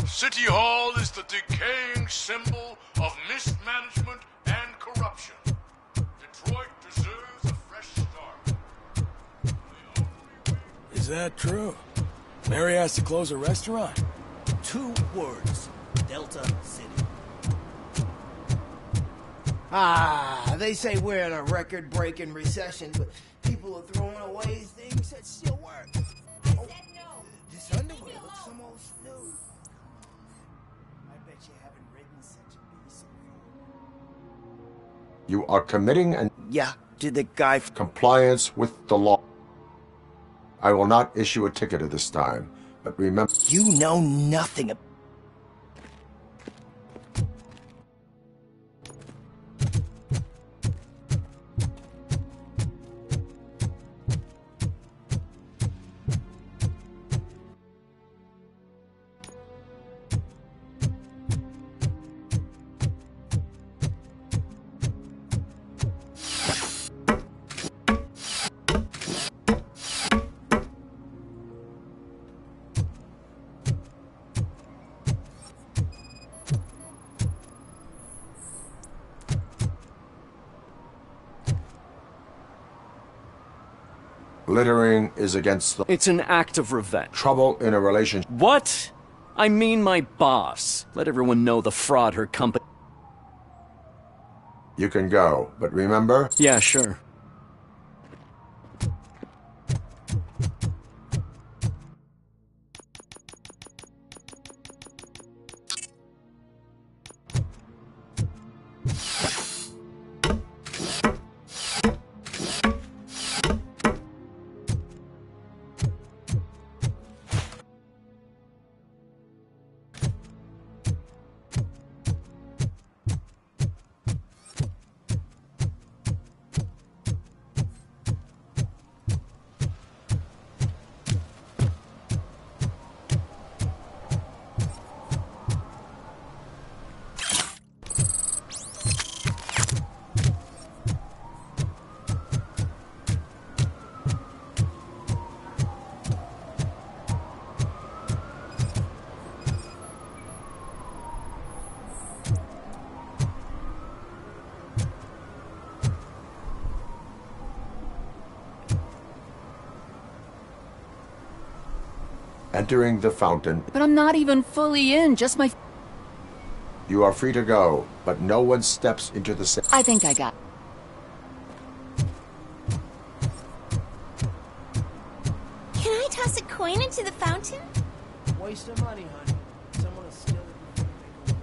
City Hall is the decaying symbol of mismanagement and corruption. Detroit deserves a fresh start. Is that true? Mary has to close a restaurant? 2 words. Delta City. They say we're in a record-breaking recession, but people are throwing away things that still work. I said no. This underwear looks almost new. I bet you haven't ridden such a beast before. You are committing an Yeah, did the guy... compliance with the law. I will not issue a ticket at this time, but remember... You know nothing about... Littering is against the... It's an act of revenge. Trouble in a relationship... What? I mean my boss. Let everyone know the fraud her company... You can go, but remember... Yeah, sure. entering the fountain. But I'm not even fully in, just my... You are free to go, but no one steps into the... I think I got... Can I toss a coin into the fountain? Waste of money, honey. Someone will steal it before you make a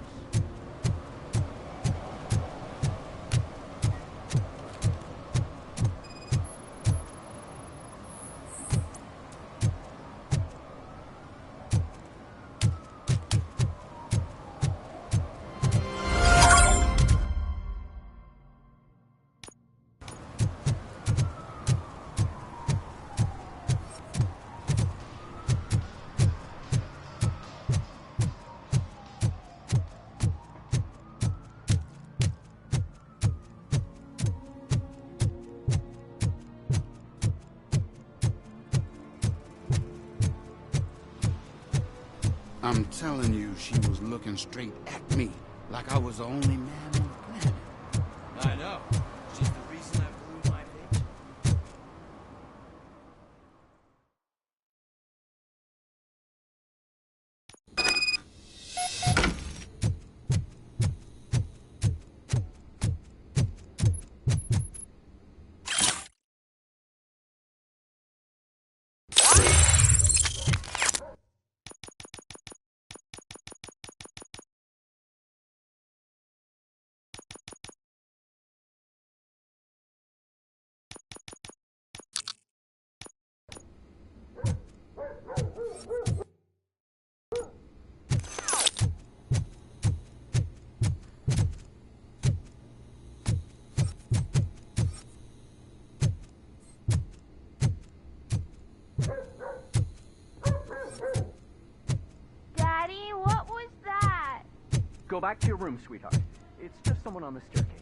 I'm telling you, she was looking straight at me, like I was the only man on the planet. I know. She's the reason I blew my paycheck. Daddy, what was that? Go back to your room, sweetheart. It's just someone on the staircase.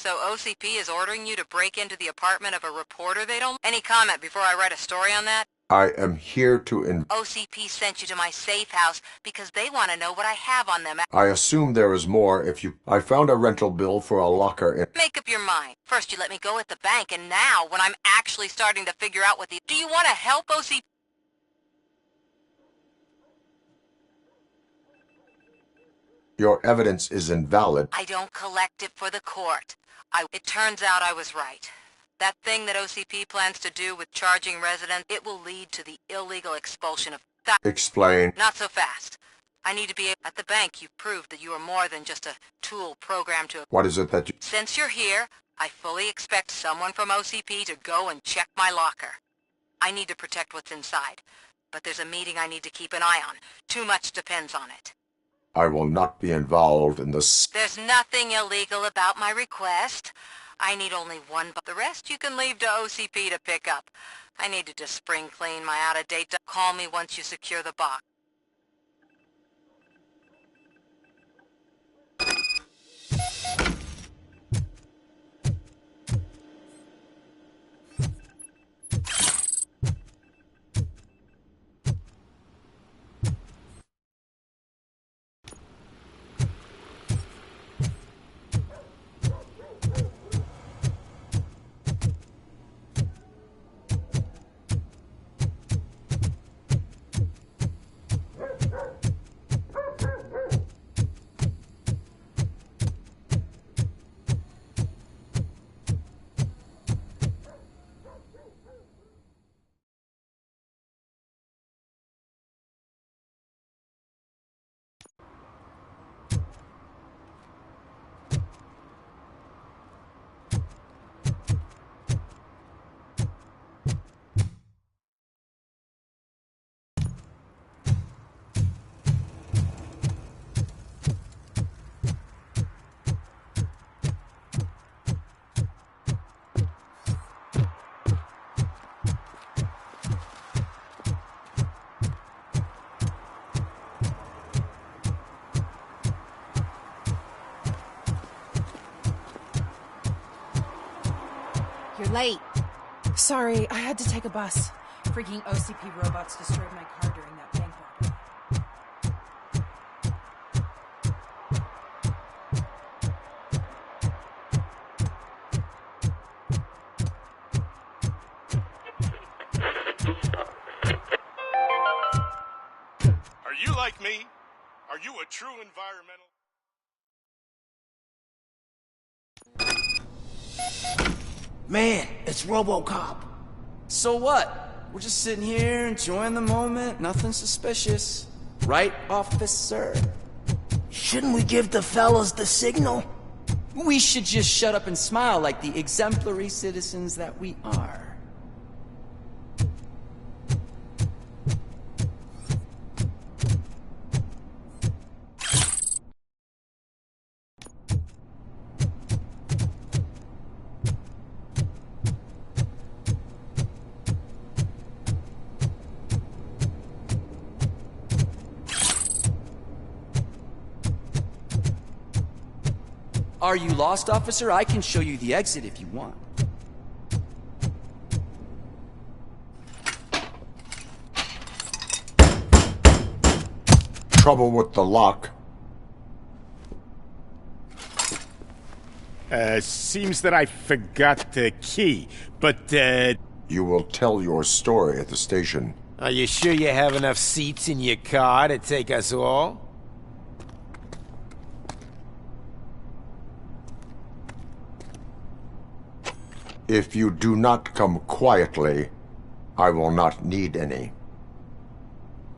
So OCP is ordering you to break into the apartment of a reporter they don't... Any comment before I write a story on that? I am here to OCP sent you to my safe house because they want to know what I have on them. I assume there is more if you... I found a rental bill for a locker in... Make up your mind. First you let me go at the bank, and now, when I'm actually starting to figure out what the... Do you want to help OCP? Your evidence is invalid. I don't collect it for the court. It turns out I was right. That thing that OCP plans to do with charging residents, it will lead to the illegal expulsion of... Explain. Not so fast. I need to be... At the bank, you've proved that you are more than just a tool programmed to... What is it that you... Since you're here, I fully expect someone from OCP to go and check my locker. I need to protect what's inside. But there's a meeting I need to keep an eye on. Too much depends on it. I will not be involved in this... There's nothing illegal about my request. I need only one, but the rest you can leave to OCP to pick up. I need to just spring clean my out-of-date... Call me once you secure the box. You're late. Sorry, I had to take a bus. Freaking OCP robots destroyed my car during that bank robbery. Are you like me? Are you a true environmental? Man, it's Robocop. So what? We're just sitting here enjoying the moment, nothing suspicious. Right, officer? Shouldn't we give the fellas the signal? We should just shut up and smile like the exemplary citizens that we are. Are you lost, officer? I can show you the exit if you want. Trouble with the lock. Seems that I forgot the key, but, You will tell your story at the station. Are you sure you have enough seats in your car to take us all? If you do not come quietly, I will not need any.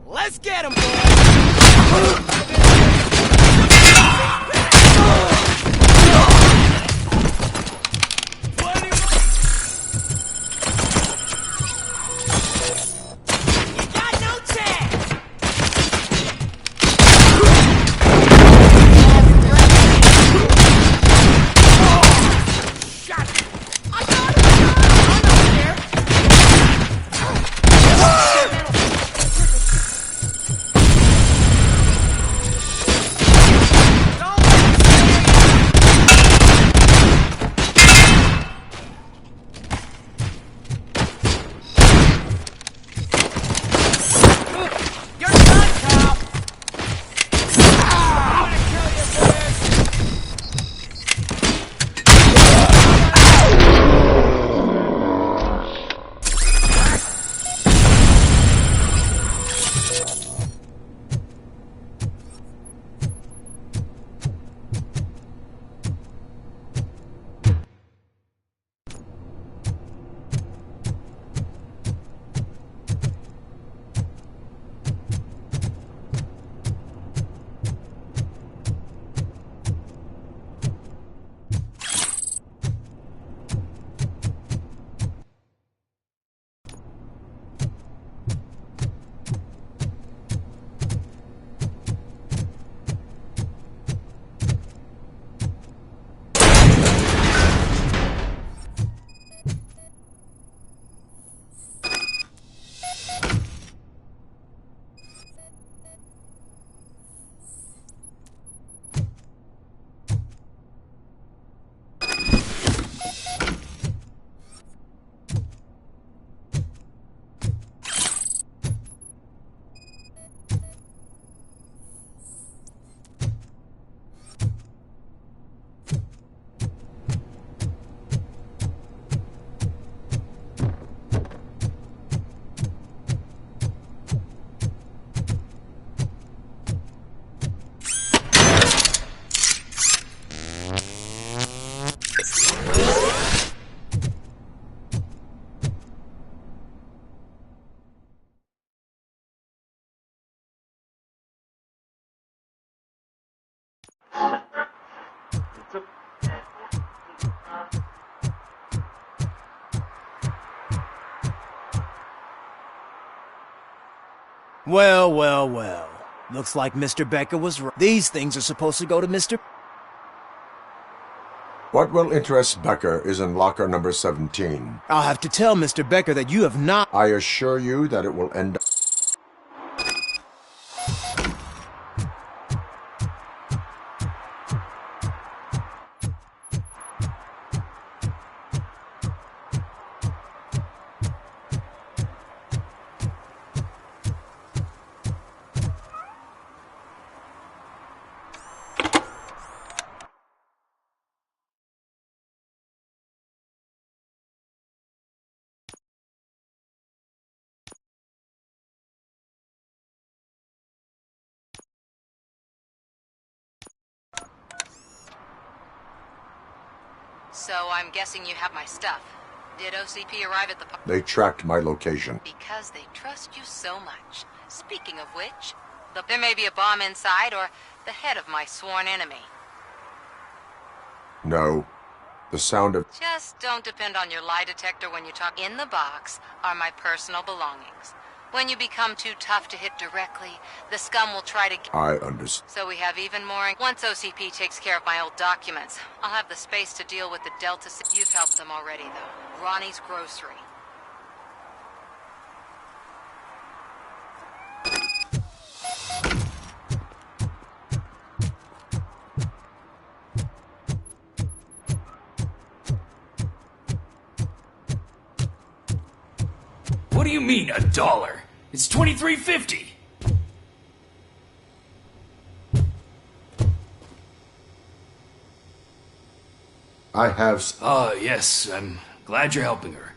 Let's get him, boys! Well, well, well. Looks like Mr. Becker was right. These things are supposed to go to Mr. What will interest Becker is in locker number 17. I'll have to tell Mr. Becker that you have not... I assure you that it will end up... So I'm guessing you have my stuff. Did OCP arrive at the park? They tracked my location. Because they trust you so much. Speaking of which, there may be a bomb inside or the head of my sworn enemy. No. The sound of... Just don't depend on your lie detector when you talk. In the box are my personal belongings. When you become too tough to hit directly, the scum will try to... I understand. So we have even more... Once OCP takes care of my old documents, I'll have the space to deal with the Delta... You've helped them already, though. Ronnie's Grocery. What do you mean, $1? It's $23.50. I have... Yes, I'm glad you're helping her.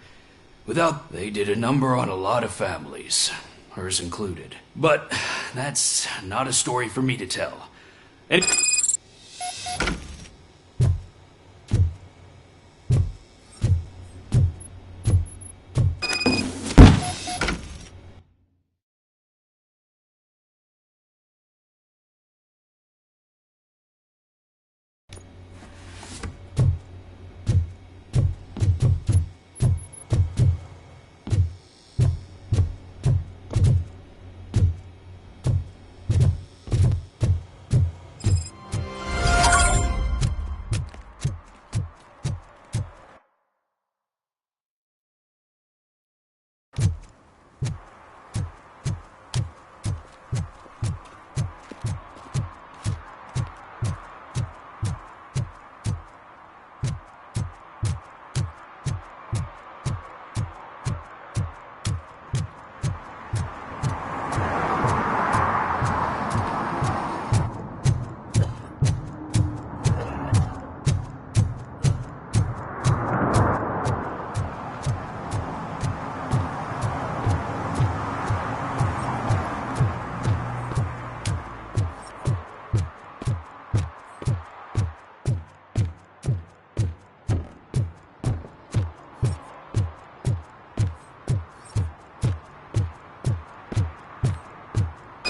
Without... They did a number on a lot of families, hers included. But that's not a story for me to tell. And...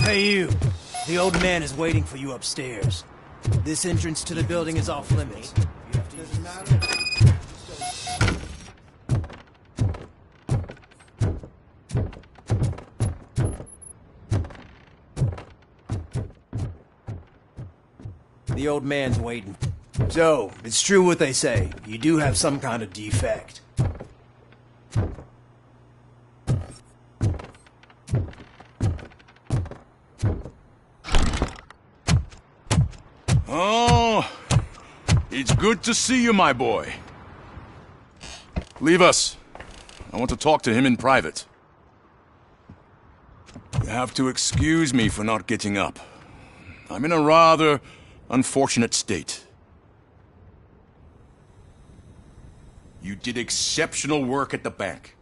Hey, you. The old man is waiting for you upstairs. This entrance to the building is off limits. The old man's waiting. So, it's true what they say. You do have some kind of defect. Oh, it's good to see you, my boy. Leave us. I want to talk to him in private. You have to excuse me for not getting up. I'm in a rather unfortunate state. You did exceptional work at the bank.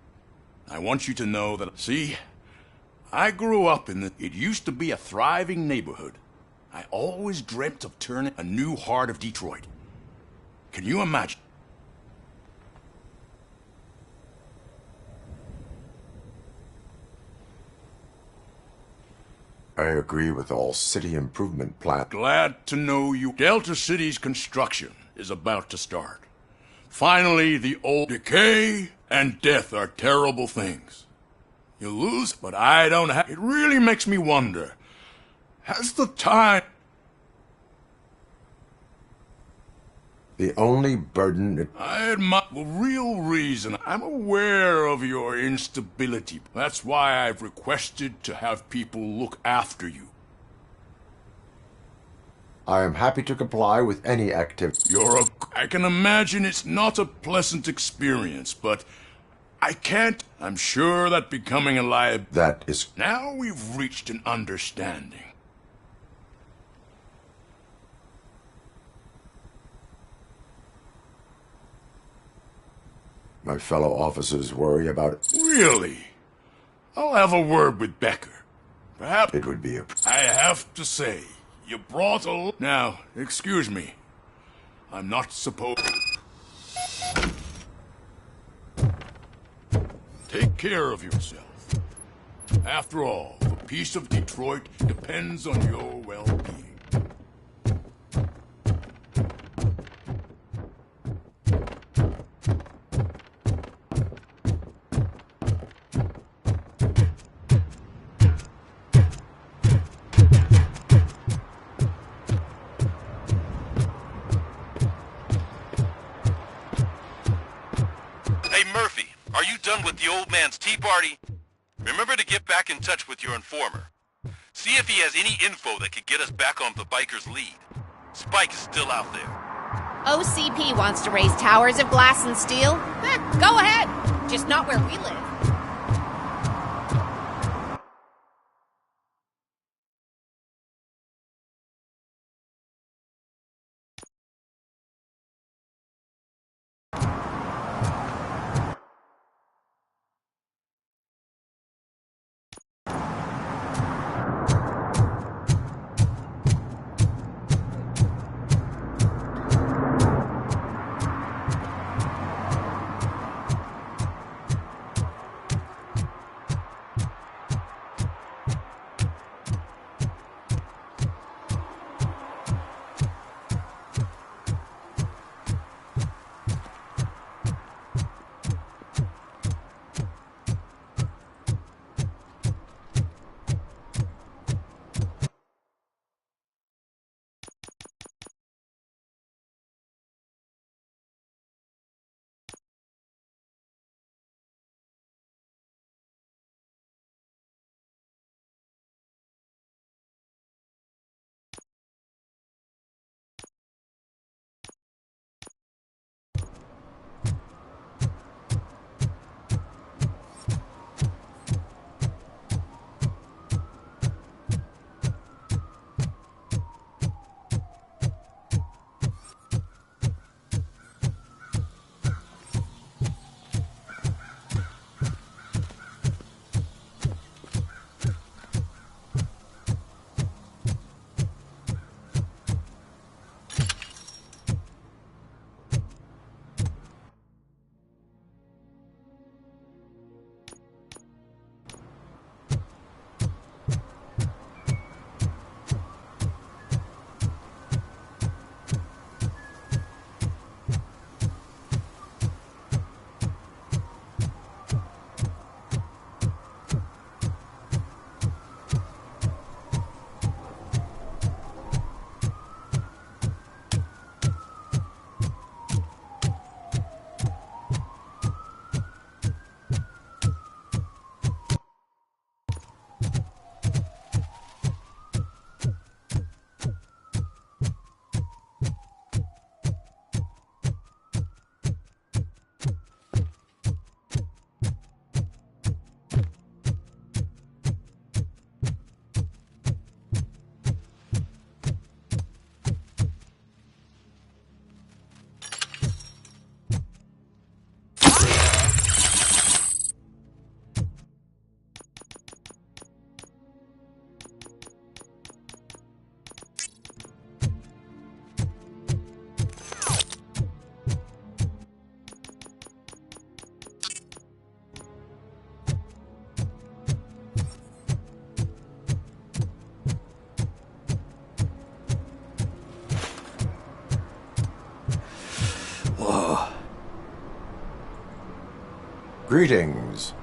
I want you to know that... See, I grew up in the... It used to be a thriving neighborhood. I always dreamt of turning a new heart of Detroit. Can you imagine? I agree with all city improvement plans. Glad to know you. Delta City's construction is about to start. Finally, the old decay and death are terrible things. You lose, but I don't have... It really makes me wonder. Has the time... The only burden... I admire the real reason. I'm aware of your instability. That's why I've requested to have people look after you. I am happy to comply with any activity. I can imagine it's not a pleasant experience, but I can't... I'm sure that becoming a liability... That is... Now we've reached an understanding. My fellow officers worry about it. Really? I'll have a word with Becker. Perhaps... It would be a... I have to say, you brought a... Now, excuse me. I'm not supposed... Take care of yourself. After all, the peace of Detroit depends on your well-being. With the old man's tea party, remember to get back in touch with your informer. See if he has any info that could get us back on the biker's lead. Spike is still out there. OCP wants to raise towers of glass and steel? Go ahead. Just not where we live. Greetings.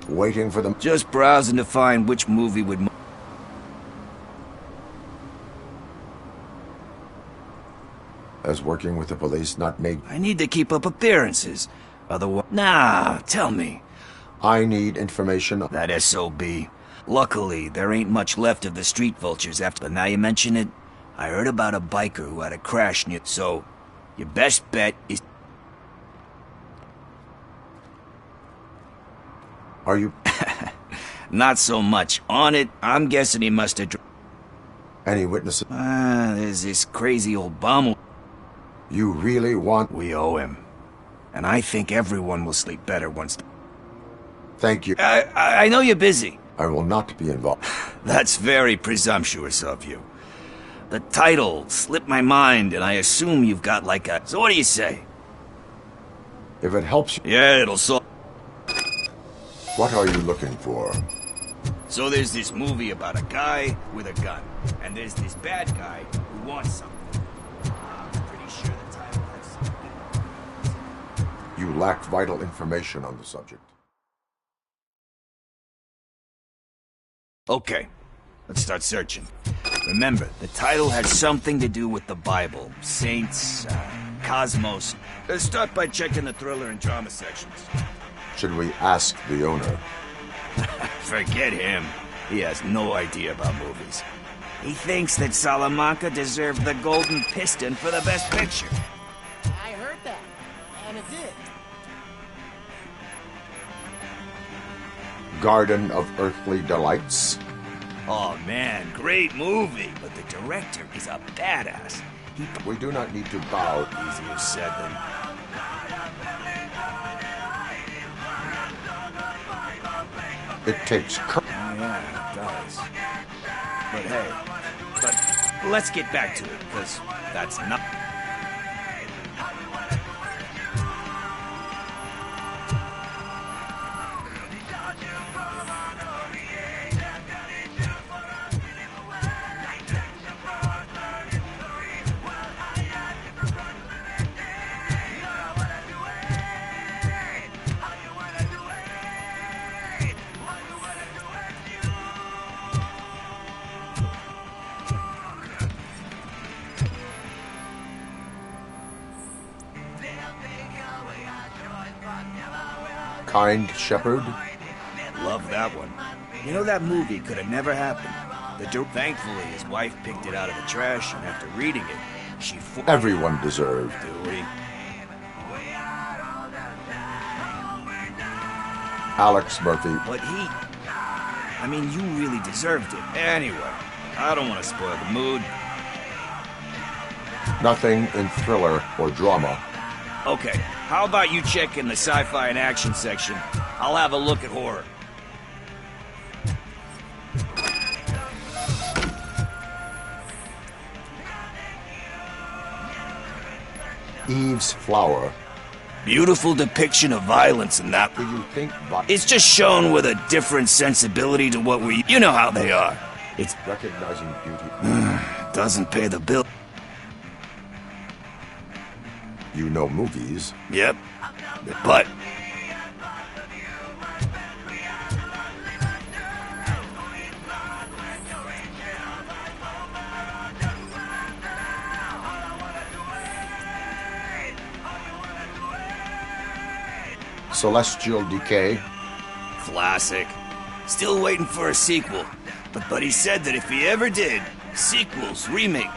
Waiting for them. Just browsing to find which movie would... Has working with the police not made... I need to keep up appearances. Otherwise... Nah, tell me. I need information... That SOB. Luckily, there ain't much left of the street vultures after... But now you mention it, I heard about a biker who had a crash near... So, your best bet is... Are you... Not so much. On it, I'm guessing he must have... Any witnesses? There's this crazy old bum... You really want... We owe him. And I think everyone will sleep better once... Thank you. I know you're busy. I will not be involved. That's very presumptuous of you. The title slipped my mind, and I assume you've got like a... So what do you say? If it helps you... Yeah, it'll solve... What are you looking for? So there's this movie about a guy with a gun, and there's this bad guy who wants something. I'm pretty sure the title has something. You lack vital information on the subject. Okay, let's start searching. Remember, the title has something to do with the Bible, saints, cosmos. Let's start by checking the thriller and drama sections. Should we ask the owner? Forget him. He has no idea about movies. He thinks that Salamanca deserved the Golden Piston for the Best Picture. I heard that, and it did. Garden of Earthly Delights? Oh man, great movie, but the director is a badass. We do not need to bow. Easier said than... It takes courage. Oh yeah, it does. But hey, let's get back to it, because that's not... Kind Shepherd? Love that one. You know, that movie could have never happened. Thankfully, his wife picked it out of the trash, and after reading it, she... Everyone deserved. Do we? Alex Murphy. But he... I mean, you really deserved it. Anyway, I don't want to spoil the mood. Nothing in thriller or drama. Okay, how about you check in the sci-fi and action section? I'll have a look at horror. Eve's Flower. Beautiful depiction of violence in that. Do you think... It's just shown with a different sensibility to what we... You know how they are. It's... Recognizing beauty. Doesn't pay the bill. You know movies. Yep. But... Celestial Decay. Classic. Still waiting for a sequel. But he said that if he ever did, sequels, remake.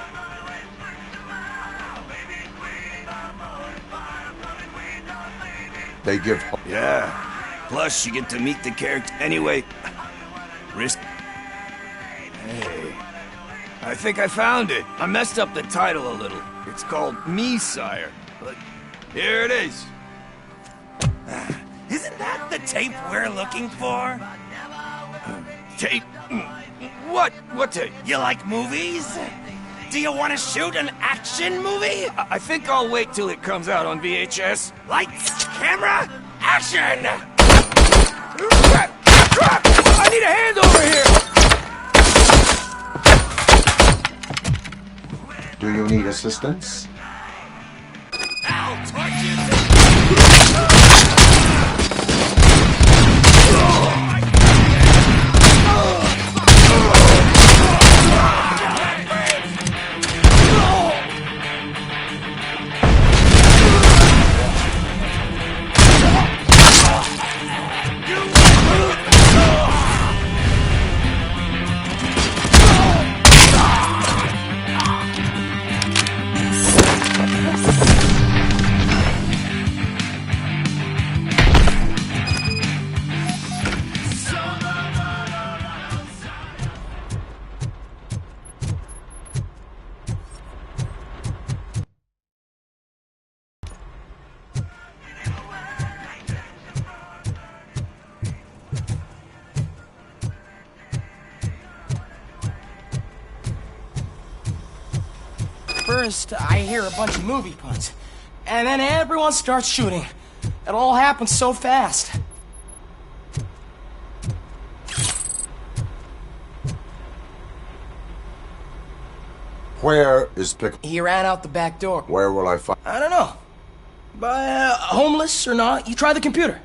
They give... Yeah. Plus, you get to meet the character. Anyway, risk... Hey. I think I found it. I messed up the title a little. It's called Me, Sire. But here it is. Isn't that the tape we're looking for? Tape? What? What tape? You like movies? Do you want to shoot an action movie? I think I'll wait till it comes out on VHS. Lights, camera, action! I need a hand over here! Do you need assistance? I'll touch it! First, I hear a bunch of movie puns. And then everyone starts shooting. It all happens so fast. Where is Pickle? He ran out the back door. Where will I find? I don't know. But, homeless or not, you try the computer.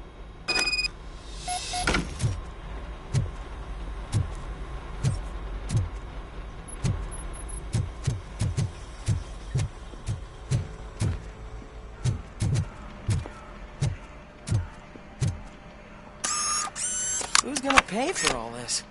Who's gonna pay for all this?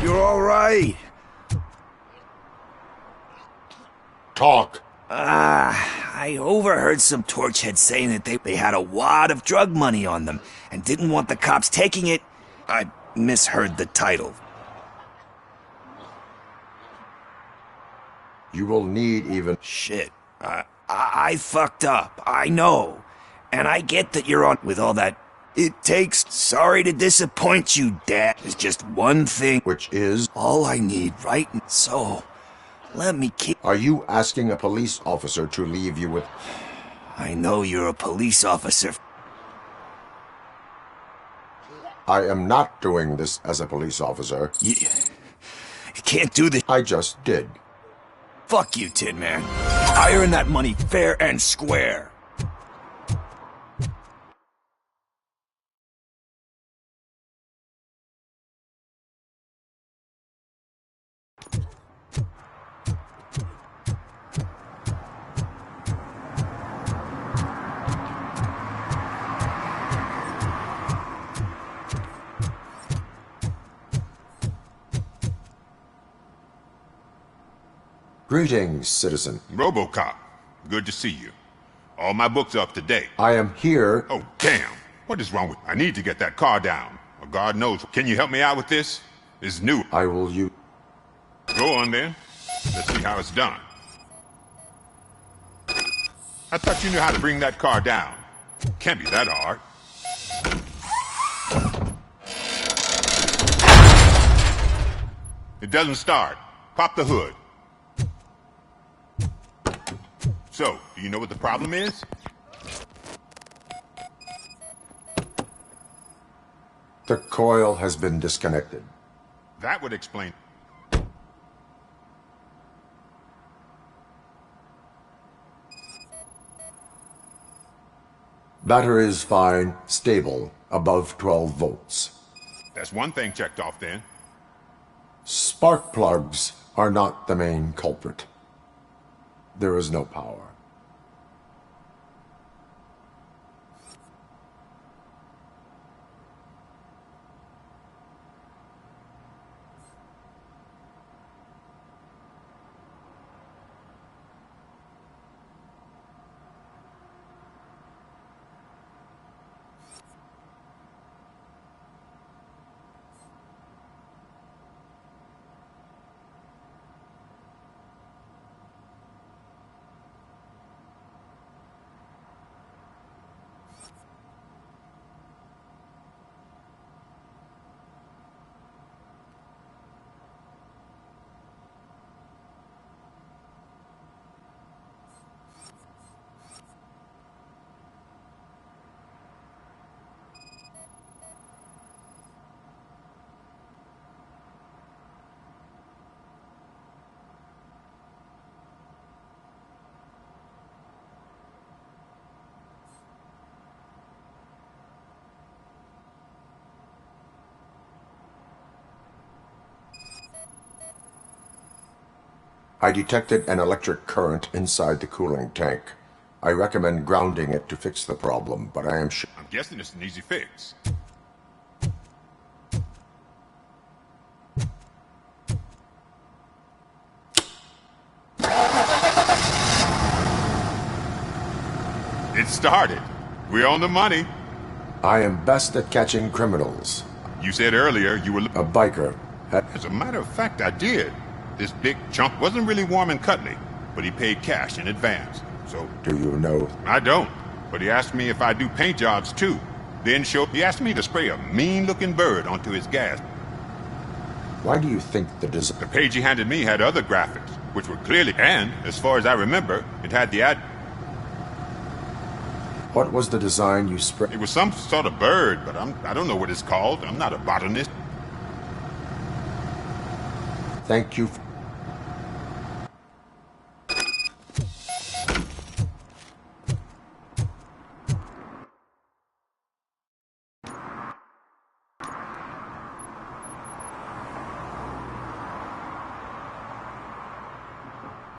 You're all right. Talk. I overheard some torchheads saying that they had a wad of drug money on them and didn't want the cops taking it. I misheard the title. You will need even... Shit. I fucked up. I know. And I get that you're on with all that. It takes... Sorry to disappoint you, Dad. There's just one thing. Which is? All I need, right? So, let me keep... Are you asking a police officer to leave you with... I know you're a police officer. I am not doing this as a police officer. You can't do this. I just did. Fuck you, Tin Man. I earned that money fair and square. Greetings, citizen. Robocop. Good to see you. All my books are up to date. I am here... Oh, damn. What is wrong with... I need to get that car down. Or God knows. Can you help me out with this? It's new. I will use... Go on, then. Let's see how it's done. I thought you knew how to bring that car down. Can't be that hard. It doesn't start. Pop the hood. So, do you know what the problem is? The coil has been disconnected. That would explain... Battery is fine, stable, above 12 volts. That's one thing checked off, then. Spark plugs are not the main culprit. There is no power. I detected an electric current inside the cooling tank. I recommend grounding it to fix the problem, but I am sure... I'm guessing it's an easy fix. It started. We're on the money. I am best at catching criminals. You said earlier you were... A biker. As a matter of fact, I did. This big chump wasn't really warm and cuddly, but he paid cash in advance, so... Do you know? I don't, but he asked me if I do paint jobs too. Then he asked me to spray a mean-looking bird onto his gas. Why do you think the The page he handed me had other graphics, which were clearly... And, as far as I remember, it had the ad... What was the design you sprayed? It was some sort of bird, but I don't know what it's called. I'm not a botanist. Thank you.